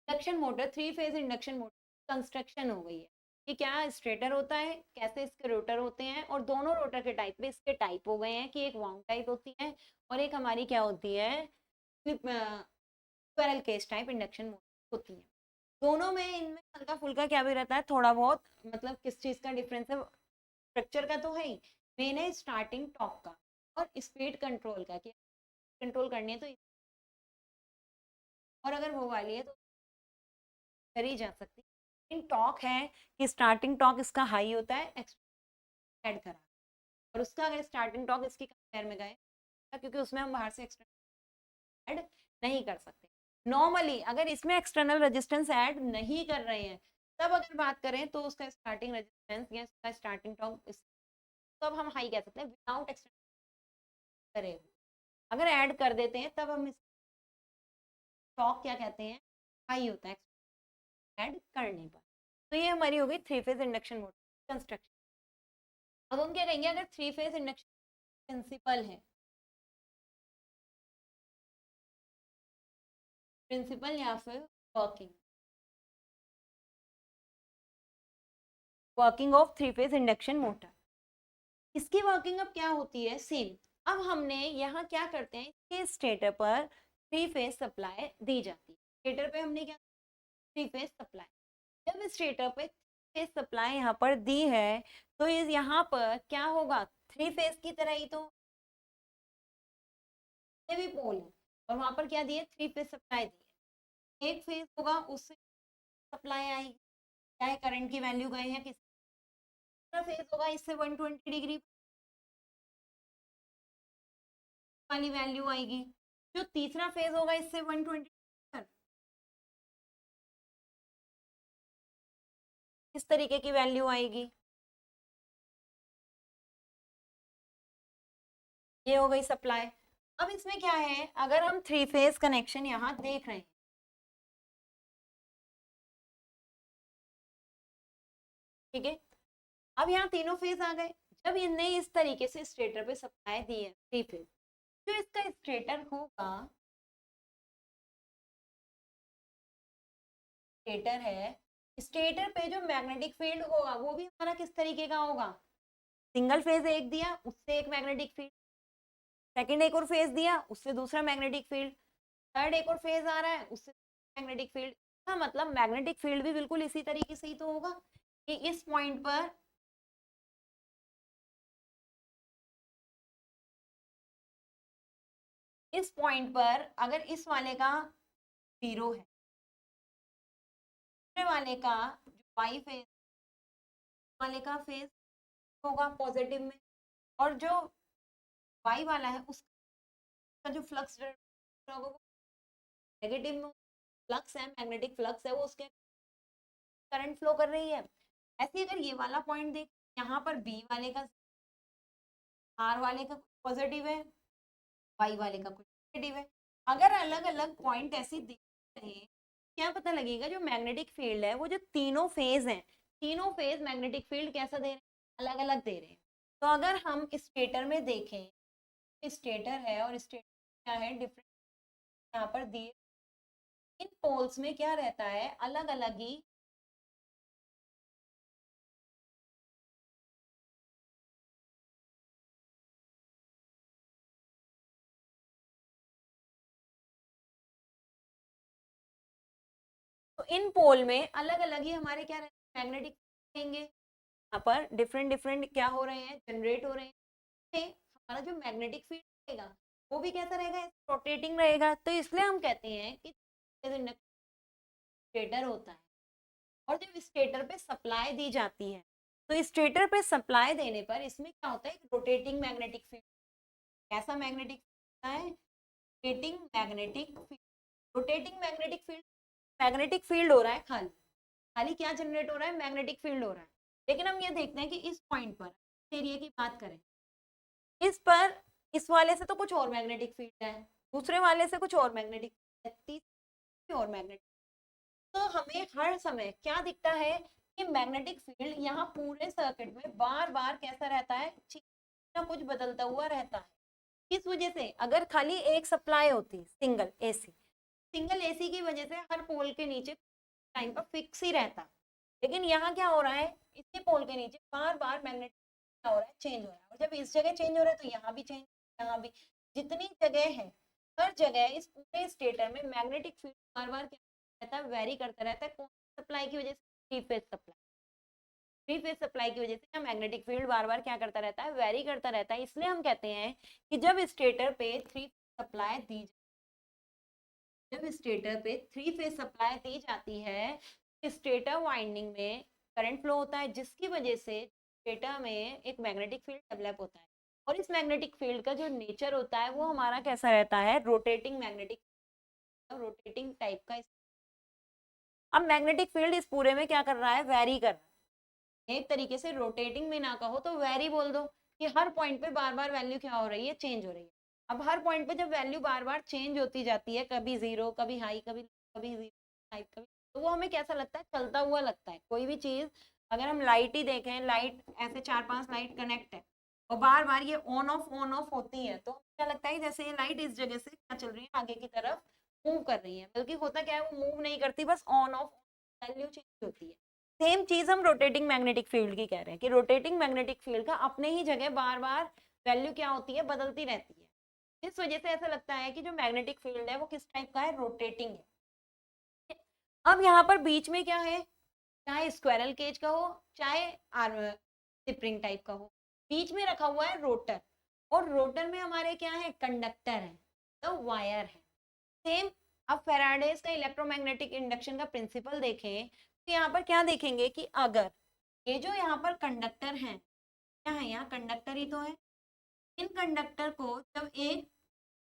induction motor, 3 phase induction motor construction हो गई है। कि क्या स्टेटर होता है, कैसे इसके रोटर होते हैं, और दोनों रोटर के टाइप में इसके टाइप हो गए हैं कि एक वाउंड टाइप होती है और एक हमारी क्या होती है, squirrel cage type induction motor होती है। दोनों में इनमें हल्का फुल्का क्या भी रहता है, थोड़ा बहुत, मतलब किस चीज का डिफरेंस है, स्ट्रक्चर का तो है ही, मेन है स्टार्टिंग टॉर्क का और स्पीड कंट्रोल का, कि कंट्रोल करनी है तो और अगर वो वाली है तो करी जा सकती है। इन टॉर्क है कि स्टार्टिंग टॉर्क इसका हाई होता है ऐड करा, और उसका अगर स्टार्टिंग टॉर्क इसकी कंपेयर में गए क्योंकि उसमें हम बाहर से एक्सटर्नल ऐड नहीं कर सकते। नॉर्मली अगर इसमें एक्सटर्नल रेजिस्टेंस ऐड नहीं कर रहे हैं तब अगर बात करें तो उसका स्टार्टिंग रेजिस्टेंस या उसका स्टार्टिंग टॉर्क तब हम हाई कह सकते हैं, विदाउट एक्सटर्नल करे। अगर ऐड कर देते हैं तब हम टॉर्क क्या कहते हैं, हाई होता है ऐड करने पर। तो ये हमारी हो गई 3 फेज इंडक्शन मोटर कंस्ट्रक्शन। अब हम क्या कहेंगे, अगर 3 फेज इंडक्शन प्रिंसिपल है, प्रिंसिपल या फिर working, working of 3 phase induction motor. इसकी वर्किंग अब क्या होती है, सेम। अब हमने यहाँ क्या करते हैं, इसके स्टेटर पर 3 फेज सप्लाई दी जाती है। स्टेटर पे हमने क्या, 3 फेज सप्लाई, जब स्टेटर पे 3 फेज सप्लाई यहाँ पर दी है तो इस यहाँ पर क्या होगा, 3 फेज की तरह ही तो ये भी पोल है और वहां पर क्या दिए, 3 फेज सप्लाई दी है। एक फेज होगा उससे सप्लाई आएगी, चाहे करंट की वैल्यू गए हैं किस, फेज होगा इससे 120 डिग्री वाली वैल्यू आएगी। जो तीसरा फेज होगा इससे 120 इस तरीके की वैल्यू आएगी। ये हो गई सप्लाई। अब इसमें क्या है, अगर हम 3 फेज कनेक्शन यहाँ देख रहे हैं, ठीक है, अब यहाँ तीनों फेज आ गए। जब इनने इस तरीके से स्टेटर पे सप्लाई दी है 3 फेज, जो इसका स्टेटर होगा, स्टेटर है, स्टेटर पे जो मैग्नेटिक फील्ड होगा वो भी हमारा किस तरीके का होगा, सिंगल फेज एक दिया उससे एक मैग्नेटिक फील्ड, सेकंड एक और फेज दिया उससे दूसरा मैग्नेटिक फील्ड, थर्ड एक और फेज आ रहा है उससे मैग्नेटिक फील्ड। हाँ, मतलब मैग्नेटिक फील्ड भी बिल्कुल इसी तरीके से ही तो होगा कि इस पॉइंट पर अगर इस वाले का 0 है, दूसरे वाले का जो वाई फेज वाले का फेज होगा पॉजिटिव में, और जो वाई वाला है उसका जो फ्लक्स नेगेटिव में, फ्लक्स है, मैग्नेटिक फ्लक्स है, वो उसके करंट फ्लो कर रही है। ऐसे अगर ये वाला पॉइंट देख, यहाँ पर बी वाले का, आर वाले का पॉजिटिव है, वाई वाले का कुछ नेगेटिव है। अगर अलग अलग पॉइंट ऐसे दिख रहे हैं, क्या पता लगेगा जो मैग्नेटिक फील्ड है वो जो तीनों फेज हैं, तीनों फेज मैग्नेटिक फील्ड कैसा दे रहे हैं, अलग अलग दे रहे हैं। तो अगर हम स्टेटर में देखें, स्टेटर है और स्टेटर क्या है डिफरेंट, यहाँ पर दिए इन पोल्स में क्या रहता है, अलग अलग ही तो इन पोल में अलग अलग ही हमारे क्या रहते हैं, मैग्नेटिक रहेंगे। यहाँ पर डिफरेंट डिफरेंट क्या हो रहे हैं, जनरेट हो रहे हैं। हमारा जो मैग्नेटिक फील्ड रहेगा वो भी कैसा रहेगा, रोटेटिंग रहेगा। तो इसलिए हम कहते हैं कि स्टेटर होता है, और जब स्टेटर पे सप्लाई दी जाती है, तो स्टेटर पे सप्लाई देने पर इसमें क्या होता है, रोटेटिंग मैग्नेटिक फील्ड। कैसा मैग्नेटिक फील्ड है, rotating magnetic field. Rotating magnetic field, magnetic field हो रहा है खाली, खाली क्या जनरेट हो रहा है, मैग्नेटिक फील्ड हो रहा है। लेकिन हम ये देखते हैं कि इस पॉइंट पर एरिया की बात करें, इस पर इस वाले से तो कुछ और मैग्नेटिक फील्ड है, दूसरे वाले से कुछ और मैग्नेटिक, तीसरे और मैग्नेटिक। तो हमें हर समय क्या दिखता है कि मैग्नेटिक फील्ड यहाँ पूरे सर्किट में बार बार कैसा रहता है, ना कुछ बदलता हुआ रहता है। किस वजह से, अगर खाली एक सप्लाई होती सिंगल एसी, सिंगल एसी की वजह से हर पोल के नीचे टाइम पर फिक्स ही रहता। लेकिन यहाँ क्या हो रहा है, इसी पोल के नीचे बार बार मैग्नेटिक क्या हो रहा है, चेंज हो रहा है। और जब इस जगह चेंज हो रहा है तो यहाँ भी चेंज, यहाँ भी, जितनी जगह है हर जगह इस पूरे स्टेटर में मैग्नेटिक फील्ड बार बार क्या रहता है, वेरी करता रहता है। कौन सप्लाई की वजह से, three phase supply, three phase supply की वजह से मैग्नेटिक फील्ड बार बार क्या करता रहता है, वेरी करता रहता है। इसलिए हम कहते हैं कि जब स्टेटर पे थ्री सप्लाई दी, जब स्टेटर पे थ्री फेज सप्लाई दी जाती है, स्टेटर वाइंडिंग में करंट फ्लो होता है, जिसकी वजह से स्टेटर में एक मैग्नेटिक फील्ड डेवलप होता है। और इस मैग्नेटिक फील्ड का जो नेचर होता है वो हमारा कैसा रहता है, रोटेटिंग मैग्नेटिक, रोटेटिंग टाइप का। अब मैग्नेटिक फील्ड इस पूरे में क्या कर रहा है, वेरी कर रहा है। एक तरीके से रोटेटिंग में ना कहो तो वेरी बोल दो, कि हर पॉइंट पे बार बार वैल्यू क्या हो रही है, चेंज हो रही है। अब हर पॉइंट पे जब वैल्यू बार बार चेंज होती जाती है, कभी जीरो, कभी हाई, कभी कभी जीरो, हाई, कभी, तो वो हमें कैसा लगता है, चलता हुआ लगता है। कोई भी चीज, अगर हम लाइट ही देखें, लाइट ऐसे 4-5 लाइट कनेक्ट है और बार बार ये ऑन ऑफ होती है, तो क्या लगता है जैसे ये लाइट इस जगह से क्या चल रही है, आगे की तरफ मूव कर रही है। बल्कि होता क्या है, वो मूव नहीं करती, बस ऑन ऑफ वैल्यू चेंज होती है। सेम चीज हम रोटेटिंग मैग्नेटिक फील्ड की कह रहे हैं, कि रोटेटिंग मैग्नेटिक फील्ड का अपने ही जगह बार बार वैल्यू क्या होती है, बदलती रहती है। इस वजह से ऐसा लगता है कि जो मैग्नेटिक फील्ड है वो किस टाइप का है, रोटेटिंग है। अब यहाँ पर बीच में क्या है, चाहे स्क्वायरल केज का हो, चाहे स्प्रिंग टाइप का हो, बीच में रखा हुआ है रोटर, और रोटर में हमारे क्या है, कंडक्टर है, तो वायर है। सेम, अब फेराडेज का इलेक्ट्रोमैग्नेटिक इंडक्शन का प्रिंसिपल देखें, तो यहाँ पर क्या देखेंगे कि अगर ये जो यहाँ पर कंडक्टर है, क्या है, यहाँ कंडक्टर ही तो है, इन कंडक्टर को जब एक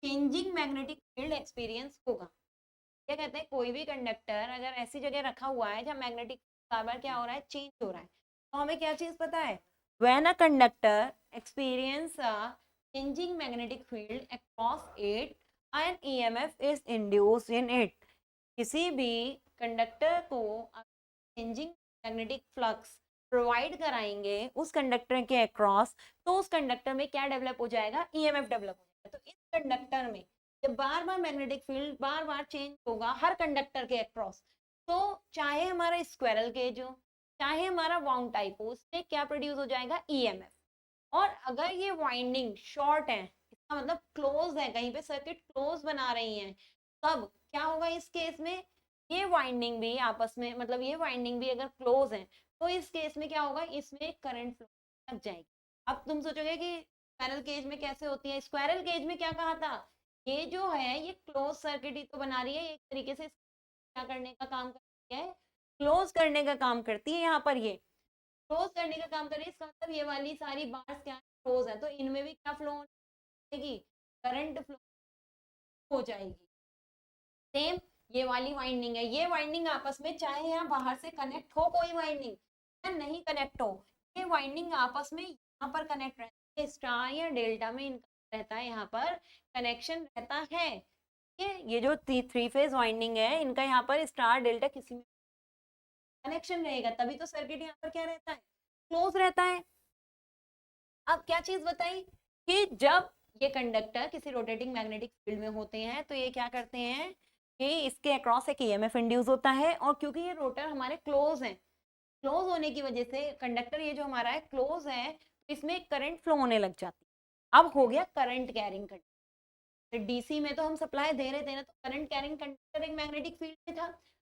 चेंजिंग मैग्नेटिक फील्ड एक्सपीरियंस होगा। क्या कहते हैं, कोई भी कंडक्टर अगर ऐसी जगह रखा हुआ है जहाँ मैग्नेटिक बार बार क्या हो रहा है, चेंज हो रहा है, तो हमें क्या चीज पता है, when a conductor experience a changing magnetic field across it an EMF is induced in it। किसी भी कंडक्टर को चेंजिंग मैग्नेटिक फ्लक्स प्रोवाइड कराएंगे उस कंडक्टर के अक्रॉस, तो उस कंडक्टर में क्या डेवलप हो जाएगा, ईएमएफ डेवलप हो जाएगा। तो इस कंडक्टर में जब बार बार मैग्नेटिक फील्ड बार बार चेंज होगा हर कंडक्टर के अक्रॉस, तो चाहे हमारा स्क्वायरल केज हो चाहे हमारा वाउंड टाइप हो, उससे क्या प्रोड्यूस हो जाएगा, ईएमएफ। और अगर ये वाइंडिंग शॉर्ट है, इसका मतलब क्लोज है, कहीं पे सर्किट क्लोज बना रही है, तब क्या होगा इस केस में, ये वाइंडिंग भी आपस में, मतलब ये वाइंडिंग भी अगर क्लोज है, तो इस केस में क्या होगा, इसमें करंट फ्लो लग जाएगी। अब तुम सोचोगे कि स्क्वायरल केज में कैसे होती है, स्क्वायरल केज में क्या कहा था, ये जो है ये क्लोज सर्किट ही तो बना रही है, एक तरीके से क्या करने का काम करती है, क्लोज करने का काम करती है। यहाँ पर ये क्लोज करने का काम करें, इसका मतलब ये वाली सारी बार्स क्या क्लोज है, तो इनमें भी क्या फ्लो होगी, करंट फ्लो हो जाएगी। सेम ये वाली वाइंडिंग है, ये वाइंडिंग आपस में चाहे यहाँ बाहर से कनेक्ट हो कोई वाइंडिंग या नहीं कनेक्ट हो, ये वाइंडिंग आपस में यहाँ पर कनेक्ट रहती है, स्टार या डेल्टा में इनका रहता है, यहाँ पर कनेक्शन रहता है। ये जो थ्री फेज वाइंडिंग है इनका यहाँ पर स्टार डेल्टा किसी में कनेक्शन रहेगा, तभी तो सर्किट यहाँ पर क्या रहता है, क्लोज रहता है। अब क्या चीज बताई कि जब ये कंडक्टर किसी रोटेटिंग मैग्नेटिक फील्ड में होते हैं तो ये क्या करते हैं कि इसके अक्रॉस एक ईएमएफ इंड्यूस होता है, और क्योंकि ये रोटर हमारे क्लोज हैं, क्लोज होने की वजह से कंडक्टर ये जो हमारा है क्लोज है, तो इसमें करंट फ्लो होने लग जाती है। अब हो गया करंट कैरिंग कंडक्टर, डीसी में तो हम सप्लाई दे रहे थे ना, तो करंट कैरिंग कंडक्टर एक मैग्नेटिक फील्ड में था।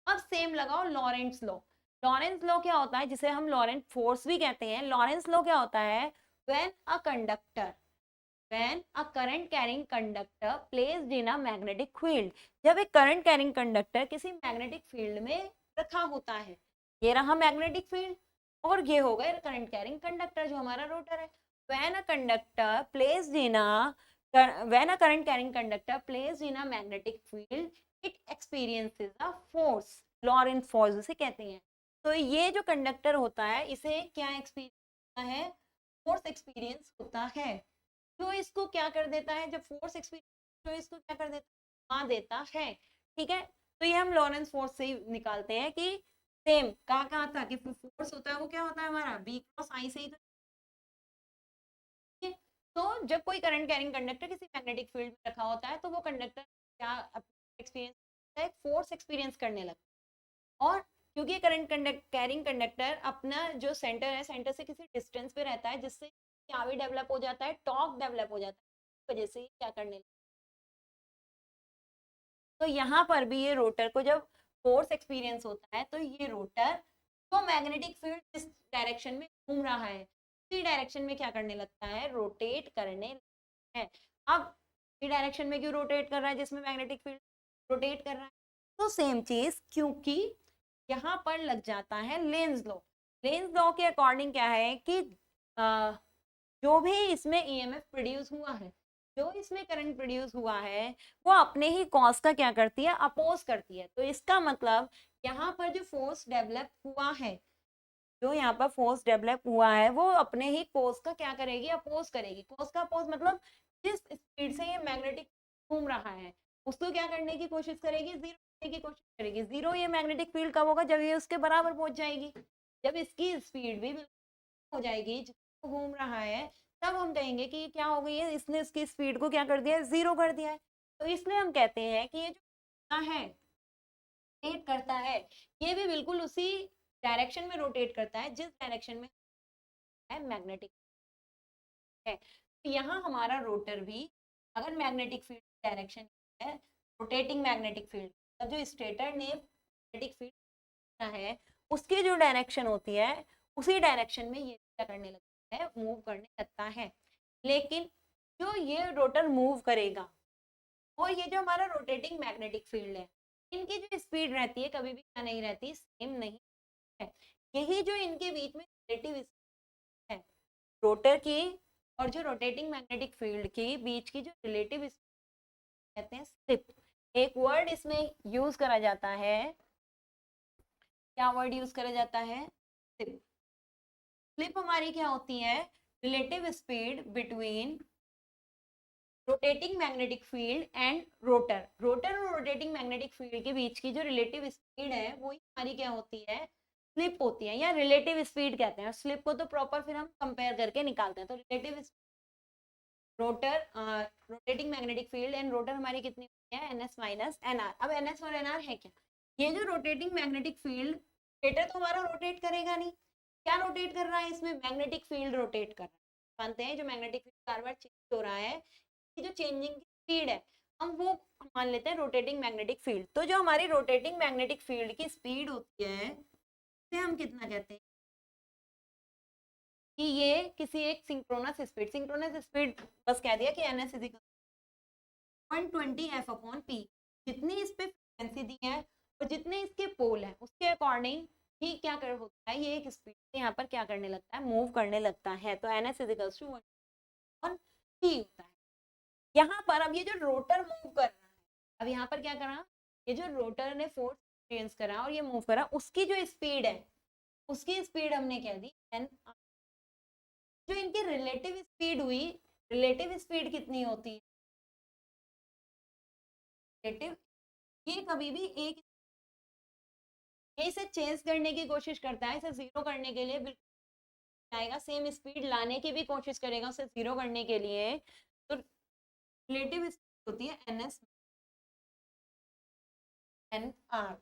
अब सेम लगाओ लॉरेंट्स लॉ। लॉरेंस लॉ क्या होता है, जिसे हम लॉरेंट फोर्स भी कहते हैं, लॉरेंस लॉ क्या होता है, when a conductor when a current carrying conductor placed in a magnetic field, जब एक करंट कैरिंग कंडक्टर किसी मैग्नेटिक फील्ड में रखा होता है, ये रहा मैग्नेटिक फील्ड और ये हो गए करंट कैरिंग कंडक्टर जो हमारा रोटर है। when a conductor placed in a when a current carrying conductor placed in a magnetic field it experiences a force, Lawrence force उसे कहते हैं। तो ये जो कंडक्टर होता है इसे क्या एक्सपीरियंस होता है, फोर्स एक्सपीरियंस होता है, जो इसको क्या कर देता है, जब फोर्स एक्सपीरियंस जो इसको क्या कर देता है, देता है। ठीक है, तो ये हम लॉरेंस फोर्स से ही निकालते हैं कि सेम कहा था कि फोर्स होता है वो क्या होता है हमारा बी क्रॉस आई से ही तो। तो जब कोई करंट कैरिंग कंडक्टर किसी मैग्नेटिक फील्ड में रखा होता है तो वो कंडक्टर क्या एक्सपीरियंस, फोर्स एक्सपीरियंस करने लगता है। और क्योंकि करंट कैरिंग कंडक्टर अपना जो सेंटर है, सेंटर से किसी डिस्टेंस पे रहता है, जिससे क्या भी डेवलप हो जाता है, टॉर्क डेवलप हो जाता है, वजह से क्या करने लगता है। तो यहाँ पर भी ये रोटर को जब फोर्स एक्सपीरियंस होता है तो ये रोटर तो मैग्नेटिक फील्ड जिस डायरेक्शन में घूम रहा है उसी डायरेक्शन में क्या करने लगता है, रोटेट करने है। अब इस डायरेक्शन में क्यों रोटेट कर रहा है, जिसमें मैग्नेटिक फील्ड रोटेट कर रहा है, तो सेम चीज क्योंकि यहाँ पर लग जाता है लेंज लॉ। लेंज लॉ के अकॉर्डिंग क्या है कि जो भी इसमें ईएमएफ प्रोड्यूस हुआ है, जो इसमें करंट प्रोड्यूस हुआ है, वो अपने ही कॉज का क्या करती है, अपोज करती है। तो इसका मतलब यहाँ पर जो फोर्स डेवलप हुआ है, जो यहाँ पर फोर्स डेवलप हुआ है वो अपने ही कोस का क्या करेगी, अपोज करेगी। कोस का अपोज मतलब जिस स्पीड से ये मैग्नेटिक घूम रहा है उसको क्या करने की कोशिश करेगी, जीरो करने की कोशिश करेगी। जीरो ये मैग्नेटिक फील्ड कब होगा, जब ये उसके बराबर पहुंच जाएगी, जब इसकी स्पीड भी हो जाएगी जिसको घूम रहा है, तब हम कहेंगे कि क्या हो गई है, इसने इसकी स्पीड को क्या कर दिया है, जीरो कर दिया है। तो इसलिए हम कहते हैं कि ये जो है रोटेट करता है, ये भी बिल्कुल उसी डायरेक्शन में रोटेट करता है जिस डायरेक्शन में है मैग्नेटिक है। तो यहाँ हमारा रोटर भी अगर मैग्नेटिक फील्ड डायरेक्शन है, रोटेटिंग मैग्नेटिक फील्ड, मतलब जो स्टेटर ने मैग्नेटिक फील्ड है उसकी जो डायरेक्शन होती है उसी डायरेक्शन में ये क्या करने लगता है, मूव करने लगता है। लेकिन जो ये रोटर मूव करेगा और ये जो हमारा रोटेटिंग मैग्नेटिक फील्ड है, इनकी जो स्पीड रहती है कभी भी क्या नहीं रहती, सेम नहीं है। यही जो इनके बीच में रिलेटिव है, रोटर की और जो रोटेटिंग मैग्नेटिक फील्ड की बीच की जो रिलेटिव कहते हैं स्लिप। एक वर्ड इसमें यूज करा जाता है, क्या वर्ड यूज करा जाता है? स्लिप। स्लिप हमारी क्या होती है? Relative speed between rotating magnetic field and rotor. Rotor और रोटेटिंग मैग्नेटिक फील्ड के बीच की जो रिलेटिव स्पीड है वो हमारी क्या होती है? स्लिप होती है, या रिलेटिव स्पीड कहते हैं। स्लिप को तो प्रॉपर फिर हम कंपेयर करके निकालते हैं। तो relative rotor, rotating magnetic field and rotor हमारी कितनी होती है? ns minus N R. अब ns और nr है क्या? ये जो रोटेटिंग मैग्नेटिक फील्ड, रोटेटर तो हमारा रोटेट करेगा नहीं, क्या रोटेट कर रहा है इसमें? मैग्नेटिक फील्ड रोटेट कर रहा है। मानते हैं जो मैग्नेटिक फील्ड बार बार चेंज हो रहा है, जो चेंजिंग की स्पीड है, हम वो मान लेते हैं रोटेटिंग मैग्नेटिक फील्ड। तो जो हमारी रोटेटिंग मैग्नेटिक फील्ड की स्पीड होती है उसे हम कितना कहते हैं? कि ये किसी एक सिंक्रोनस स्पीड, सिंक्रोनस स्पीड बस कह दिया कि ns is 120 f upon p। जितनी इस पे फ्रीक्वेंसी दी है और जितने इसके पोल हैं उसके अकॉर्डिंग ही क्या कर होता है, ये एक स्पीड से यहाँ पर क्या करने लगता है? मूव करने लगता है। तो ns is equals to 1 p होता है। यहाँ पर अब ये जो रोटर मूव कर रहा है, अब यहाँ पर क्या करा, ये जो रोटर ने फोर्स एक्सपीरियंस करा और ये मूव करा, उसकी जो स्पीड है उसकी स्पीड हमने कह दी एन। जो इनकी रिलेटिव स्पीड हुई, रिलेटिव स्पीड कितनी होती है? रिलेटिव, ये कभी भी एक, ये इसे चेंज करने की कोशिश करता है, इसे जीरो करने के लिए बिल्कुल आएगा, सेम स्पीड लाने की भी कोशिश करेगा उसे जीरो करने के लिए। तो रिलेटिव स्पीड होती है N S N R,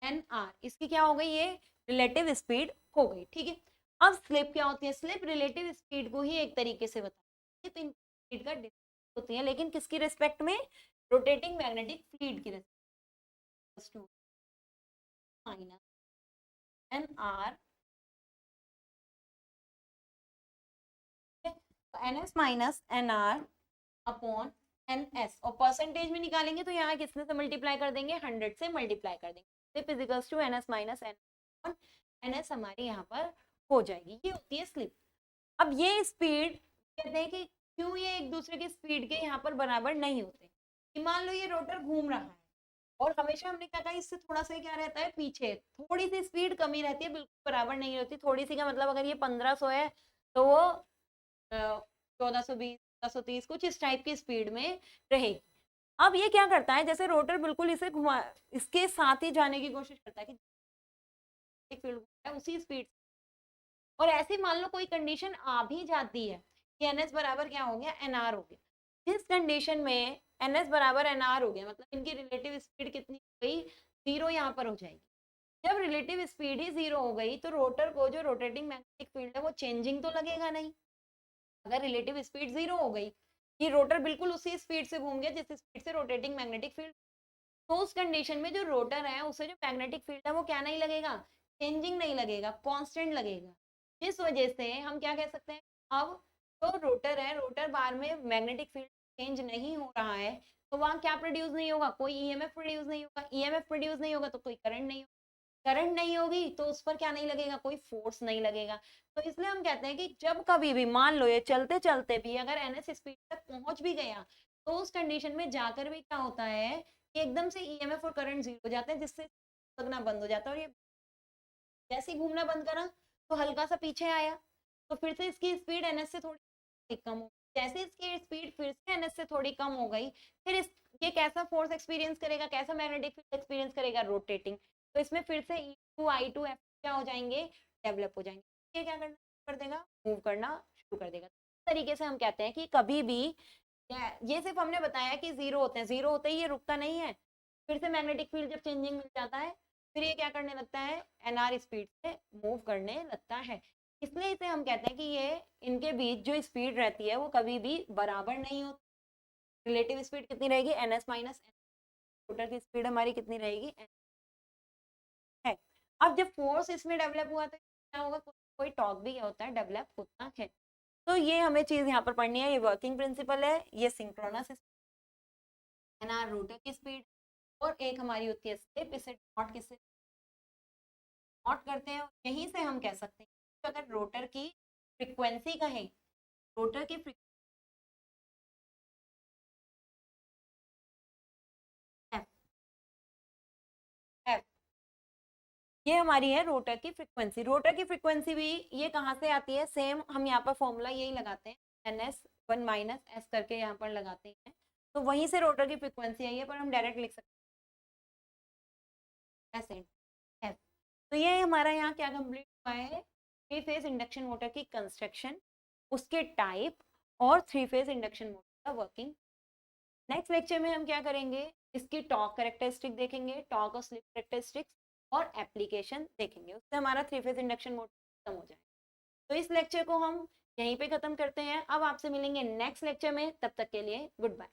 N R. इसकी क्या हो गई? ये रिलेटिव स्पीड हो गई। ठीक है, अब स्लिप क्या होती है? स्लिप रिलेटिव स्पीड को ही एक तरीके से बताती है। तो इन स्पीड का डिफरेंस होती है, लेकिन किसकी रिस्पेक्ट में? रोटेटिंग मैग्नेटिक फील्ड की respect minus N R, N S minus N R upon N S. और परसेंटेज में निकालेंगे तो यहाँ किसने से मल्टीप्लाई कर देंगे? 100 से मल्टीप्लाई कर देंगे। Slip is equals to N S minus N upon N S हमारी यहाँ पर हो जाएगी। ये होती है स्लिप। अब ये स्पीड कहते हैं कि क्यों ये एक दूसरे की स्पीड के यहाँ पर बराबर नहीं होते। कि मान लो ये रोटर घूम रहा है और हमेशा हमने क्या कहा, इससे थोड़ा सा क्या रहता है? पीछे थोड़ी सी स्पीड कमी रहती है, बिल्कुल बराबर नहीं होती। थोड़ी सी का मतलब अगर ये 1500 है तो वो 1420 1430 कुछ इस टाइप की स्पीड में रहेगी। अब ये क्या करता है, जैसे रोटर बिल्कुल इसे घुमा, इसके साथ ही जाने की कोशिश करता है कि फील्ड है उसी स्पीड। और ऐसी मान लो कोई कंडीशन आ भी जाती है कि एन एस बराबर क्या हो गया? एन आर हो गया। जिस कंडीशन में एन एस बराबर एन आर हो गया, मतलब इनकी रिलेटिव स्पीड कितनी हो गई? जीरो यहाँ पर हो जाएगी। जब रिलेटिव स्पीड ही जीरो हो गई तो रोटर को जो रोटेटिंग मैग्नेटिक फील्ड है वो चेंजिंग तो लगेगा नहीं। अगर रिलेटिव स्पीड जीरो हो गई, ये रोटर बिल्कुल उसी स्पीड से घूम गया जिस स्पीड से रोटेटिंग मैग्नेटिक फील्ड, तो उस कंडीशन में जो रोटर है उसे जो मैग्नेटिक फील्ड है वो क्या नहीं लगेगा? चेंजिंग नहीं लगेगा, कांस्टेंट लगेगा। जिस वजह से हम क्या कह सकते हैं, अब तो रोटर है, रोटर बार में मैग्नेटिक फील्ड चेंज नहीं हो रहा है, तो वहां क्या प्रोड्यूस नहीं होगा? कोई ईएमएफ प्रोड्यूस नहीं होगा। ईएमएफ प्रोड्यूस नहीं होगा तो कोई करंट नहीं होगा। करंट नहीं होगी तो उस पर क्या नहीं लगेगा? कोई फोर्स नहीं लगेगा। तो इसलिए हम कहते हैं कि जब कभी भी मान लो ये चलते चलते भी अगर एनएस स्पीड तक पहुंच भी गया, तो उस कंडीशन में जाकर भी क्या होता है कि एकदम से ईएमएफ और करंट जीरो हो जाते हैं, जिससे लगना बंद हो जाता है। और ये जैसे ही घूमना बंद करा तो हल्का सा पीछे आया, तो फिर से इसकी स्पीड एनएस से थोड़ी कम हो, जैसे इसकी स्पीड फिर से एनएस से थोड़ी कम हो गई, फिर इस ये कैसा फोर्स एक्सपीरियंस करेगा, कैसा मैग्नेटिक फील्ड एक्सपीरियंस करेगा? रोटेटिंग। तो इसमें फिर से E2 I2 F क्या हो जाएंगे? डेवलप हो जाएंगे। ये क्या करना कर देगा? मूव करना शुरू कर देगा। इस तरीके से हम कहते हैं कि कभी भी ये सिर्फ हमने बताया कि जीरो होते हैं, जीरो होते ही ये रुकता नहीं है, फिर से मैग्नेटिक फील्ड जब चेंजिंग मिल जाता है फिर ये क्या करने लगता है? एनआर स्पीड से मूव करने लगता है। इसलिए इसे हम कहते हैं कि ये इनके बीच जो स्पीड रहती है वो कभी भी बराबर नहीं होती। रिलेटिव स्पीड कितनी रहेगी? N S minus N. Rotor की स्पीड हमारी कितनी रहेगी? है। अब जब फोर्स इसमें डेवलप हुआ तो क्या होगा? कोई टॉर्क भी क्या होता है? डेवलप होता है। तो ये हमें चीज यहाँ पर पढ़नी है। ये वर्किंग प्रिंसिपल है, ये सिंक्रोनस एनआर रोटर की स्पीड, और एक हमारी होती है स्लिप। इसे नॉट किससे नॉट करते हैं, यहीं से हम कह सकते हैं कि अगर रोटर की फ्रीक्वेंसी कहें रोटर की एफ एफ ये हमारी है रोटर की फ्रीक्वेंसी। रोटर की फ्रीक्वेंसी भी ये कहाँ से आती है, सेम हम यहाँ पर फॉर्मूला यही लगाते हैं, N S one minus S करके यहाँ पर लगाते हैं, तो वहीं से रोटर की फ्रीक्वेंसी आई है, पर हम डायरेक्ट लिख सकते हैं ऐसे एफ। तो ये हमारा यहाँ क्या कंप्लीट हुआ है, थ्री फेज इंडक्शन मोटर की कंस्ट्रक्शन, उसके टाइप और थ्री फेज इंडक्शन मोटर का वर्किंग। नेक्स्ट लेक्चर में हम क्या करेंगे, इसकी टॉर्क कैरेक्टरिस्टिक देखेंगे, टॉर्क और स्लिप कैरेक्टरिस्टिक्स और एप्लीकेशन देखेंगे, उससे हमारा थ्री फेज इंडक्शन मोटर खत्म हो जाएगा। तो इस लेक्चर को हम यहीं पे खत्म करते हैं, अब आपसे मिलेंगे नेक्स्ट लेक्चर में, तब तक के लिए गुड बाय।